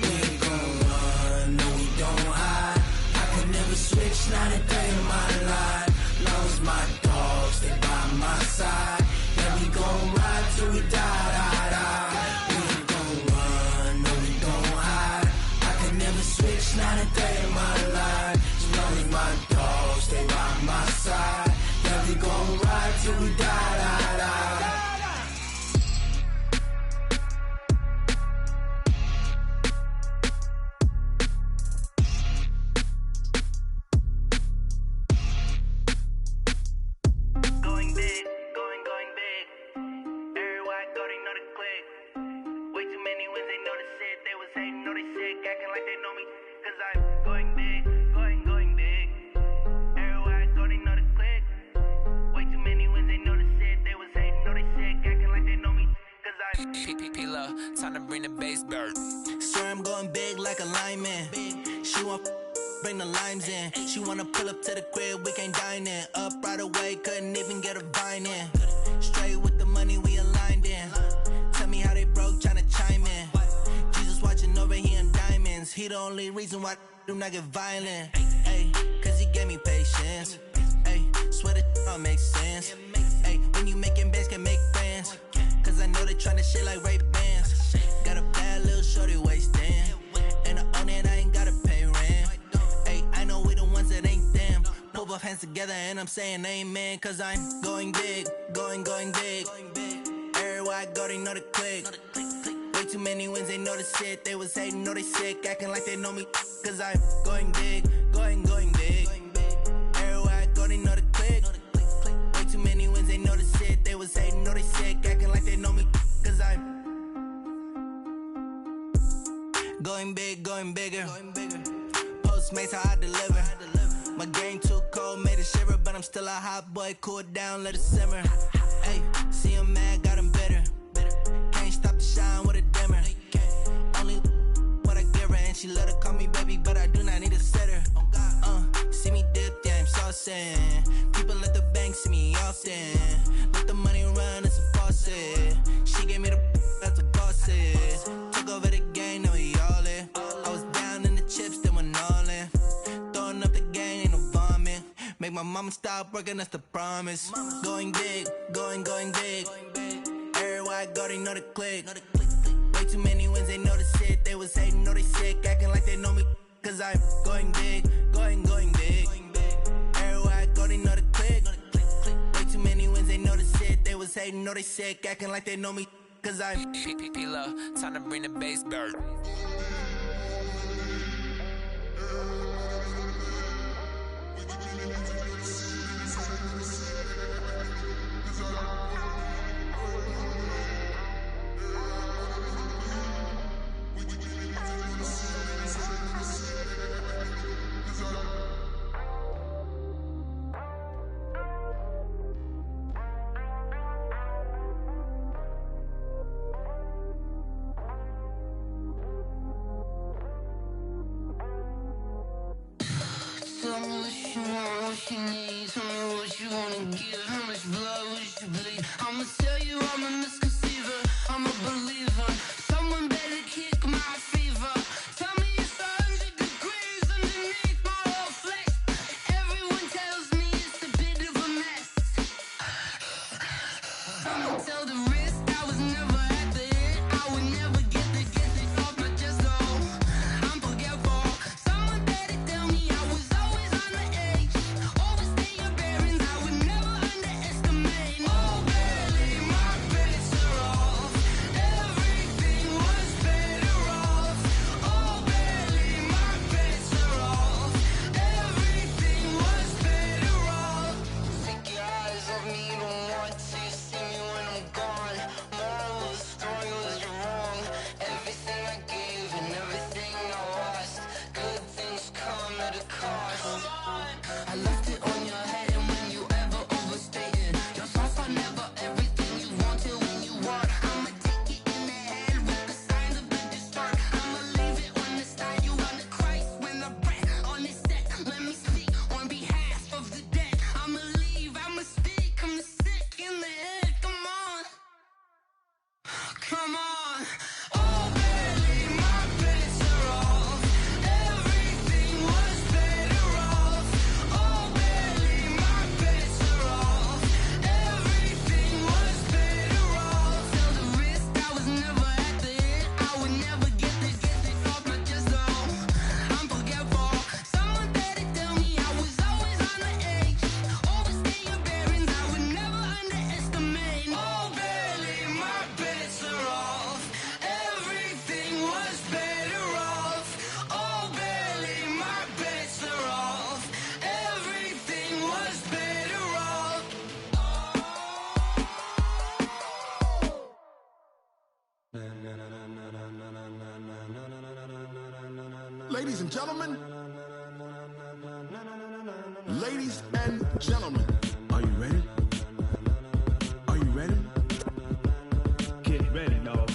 Speaker 9: We ain't gon' run, no, we don't hide. I can never switch, not a day in my life. Long as my dogs stay by my side. Yeah, we gon' ride till we die, die, die. We ain't gon' run, no, we don't hide. I can never switch, not a day in my life. As long as my dogs stay by my side. Yeah, we gon' ride till we die, die, die.
Speaker 8: Going big, going big. Everywhere I go, they know the click. Way too many wins, they know the shit. They was hating, know they sick, acting like they know me. Cause I'm going big, going big. Everywhere I go, they know the click. Way too many wins, they know the shit. They was hating, know they sick, acting like they know me. Cause I'm
Speaker 20: P-P-P-Love, time to bring the bass bird.
Speaker 18: Swear I'm going big like a lineman. She want bring the limes in. She wanna pull up to the crib, we can't dine in. Up right away, couldn't even get a vine in. Straight with the money, we aligned in. Tell me how they broke, tryna chime in. Jesus watching over here in diamonds. He the only reason why I do not get violent. Ay, cause he gave me patience. Ay, swear that all makes sense. Ay, when you making bands, can make friends. Cause I know they tryna shit like Ray-Bans. Got a bad little shorty wasting. And I own it, I ain't gotta pay rent. Ay, I know we the ones that ain't them. Pull both hands together and I'm saying amen. Cause I'm going big, going big. Everywhere I go, they know the click. Way too many wins, they know the shit. They was hating, know they sick, acting like they know me. Cause I'm going big, going big. Everywhere I go, they know the click. Way too many wins, they know the shit. They was hating, know they sick, acting like they know me. Cause I'm going big, going bigger. Postmates, how I deliver. My game too cold, made it shiver. But I'm still a hot boy, cool it down, let it simmer. Hey, see him mad, got him bitter. Can't stop the shine with a dimmer. Only what I give her, and she let her call me baby, but I do not need a sitter. See me dip, yeah, I'm saucing. People at the bank see me often. Let the money run, it's a faucet. She gave me the that's the bosses. Took over the game, no, he my mama stop working, that's the promise. Going big, going big. Everywhere I go, they know the click. Way too many wins, they know the shit. They was hating, know they sick, acting like they know me. Cause I'm going big, going big. Everywhere I go, they know the click. Way too many wins, they know the shit. They was hating, know they sick, acting like they know me. Cause I'm
Speaker 20: P-Lo, time to bring the bass bird.
Speaker 21: Tell me what you want, what you need. Tell me what you wanna give. How much blood would you bleed? I'ma tell you I'm a misconceiver. I'm a believer. Someone better kick my fever. Tell me it's 100 degrees underneath my whole flesh. Everyone tells me it's a bit of a mess. I'ma tell the risk I was never at the end. I would never get it off my chest. Oh, I'm forgetful. Someone better tell me I was always on the edge. Overstay your bearings, I would never underestimate. Oh, barely, my bets are off. Everything was better off. Oh, barely, my bets are off. Everything was better off. Take your eyes off me, you don't want to see me when I'm gone. Moral of the story was you're wrong. Everything I gave and everything I lost. Good things come at a cost. I left it on your head, and when you ever overstated, your thoughts are never everything you wanted when you want. I'ma take it in the head with the signs of the distort. I'ma leave it on the side. You on the Christ when I breath on this set. Let me speak on behalf of the dead. I'ma leave, I'ma speak. I'm the sick in the head. Come on, come on. Oh, barely, my bets are off. Everything was better off. Oh, barely, my bets are off. Everything was better off. Tell the risk I was never at the end. I would never get it off my chest. Oh, I'm forgetful. Someone better tell me I was always on the edge. Overstay your bearings, I would never underestimate. Oh, barely, my bets are off. Everything was better off. Oh, barely, my bets are off. Everything was better off.
Speaker 11: Ladies and gentlemen, ladies and gentlemen, are you ready? Are you ready? Get ready, dog.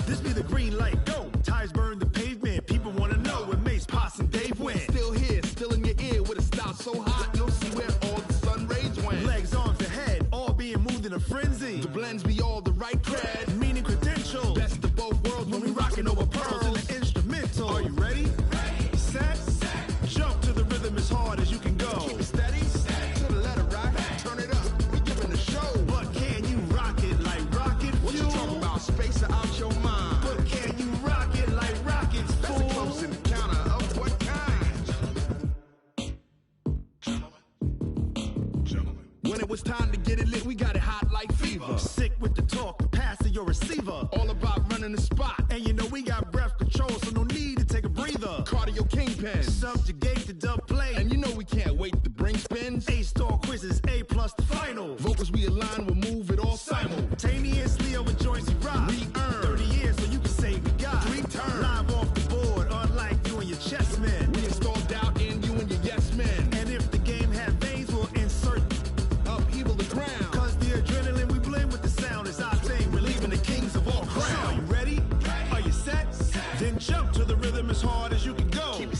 Speaker 11: This be the green light, go. Tires burn the pavement. People wanna know where Mace, Potts, and Dave went. Still here, still in your ear with a style so hot, you'll see where all the sun rays went. Legs, arms, and head, all being moved in a frenzy. The blends be all the right cred, meaning credentials. Best of both worlds when we rockin' over pearls in the instrumental. Are you ready? Set, jump to the rhythm as hard as you can go. Keep it steady, to the letter right. Turn it up, we giving the show. But can you rock it like rocket fuel? What you talking about? Space out your mind. But can you rock it like rockets, fool? That's a close encounter of what kind? When it was time to get it lit, we got it hot like fever. Sick with the talk, pass to your receiver. All about running the spot. And you know we got breath control, so no need to take a breather. Cardio kingpin, subjugate the dub play. And you know we can't wait to bring spins. A-star quizzes, A+ the final. Vocals we align, we'll move it all simultaneously over joints we rock. We earn 30 years so you can say we got 3 turns. Live off the board, unlike you and your chess men. We install doubt in you and your yes men. And if the game had veins, we'll insert upheaval the ground. Cause the adrenaline we blend with the sound is our thing. Relieving the kings of all crowns. Are you ready? Are you set? Then jump to the rhythm as hard as you can go. Keep it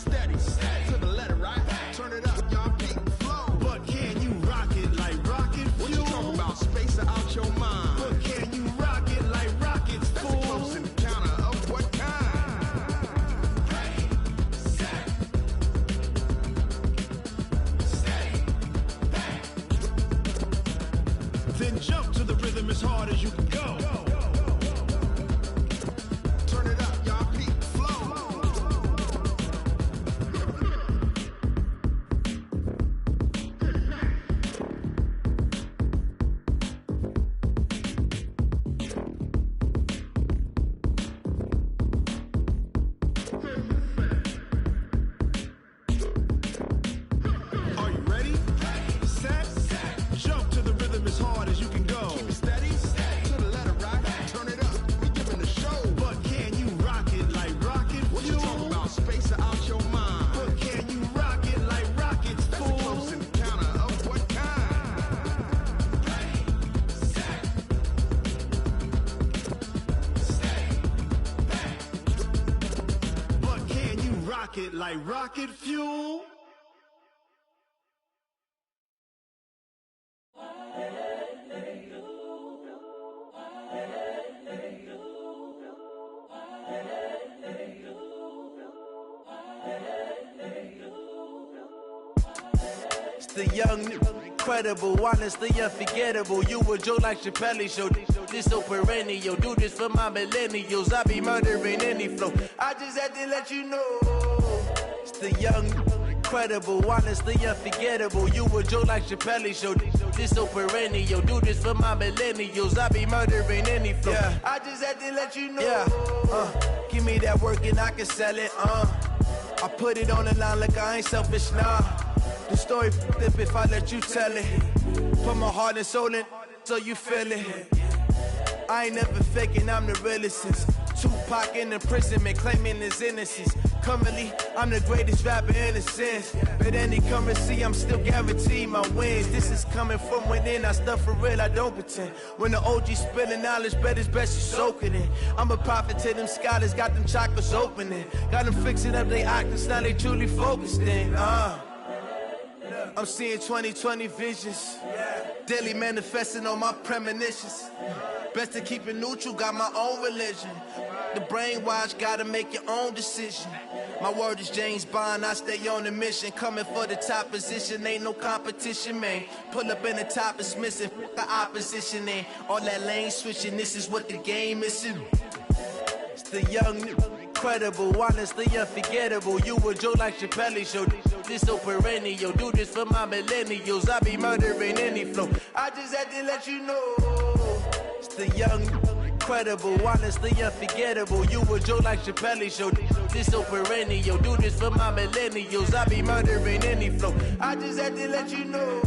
Speaker 9: it like rocket fuel.
Speaker 1: It's the young, incredible, honestly unforgettable. You a Joe like Chappelle show. This so perennial. Do this for my millennials. I be murdering any flow. I just had to let you know. It's the young, incredible, honestly unforgettable. You a Joe like Chappelle show. This so perennial. Do this for my millennials. I be murdering any flow. Yeah. I just had to let you know. Yeah. Give me that work and I can sell it. I put it on the line like I ain't selfish, nah. The story flip if I let you tell it. Put my heart and soul in so you feel it. I ain't never faking, I'm the realest since Tupac in imprisonment, claiming his innocence. Currently, I'm the greatest rapper in a sense. But any currency, I'm still guaranteed my wins. This is coming from within, I stuff for real, I don't pretend. When the OG spilling knowledge, bet it's best you soak it in. I'm a prophet to them scholars, got them chakras opening. Got them fixing up they octaves, now they truly focused in. I'm seeing 2020 visions, daily manifesting on my premonitions. Best to keep it neutral, got my own religion. The brainwash, gotta make your own decision. My word is James Bond, I stay on the mission. Coming for the top position, ain't no competition, man. Pull up in the top, it's missing, the opposition ain't. All that lane switching, this is what the game is. It's the young, incredible, honestly unforgettable. You a Joe like Chappelle show. This so perennial. Do this for my millennials. I be murdering any flow. I just had to let you know. It's the young, incredible, honestly unforgettable. You a Joe like Chappelle show. This so perennial. Do this for my millennials. I be murdering any flow. I just had to let you know.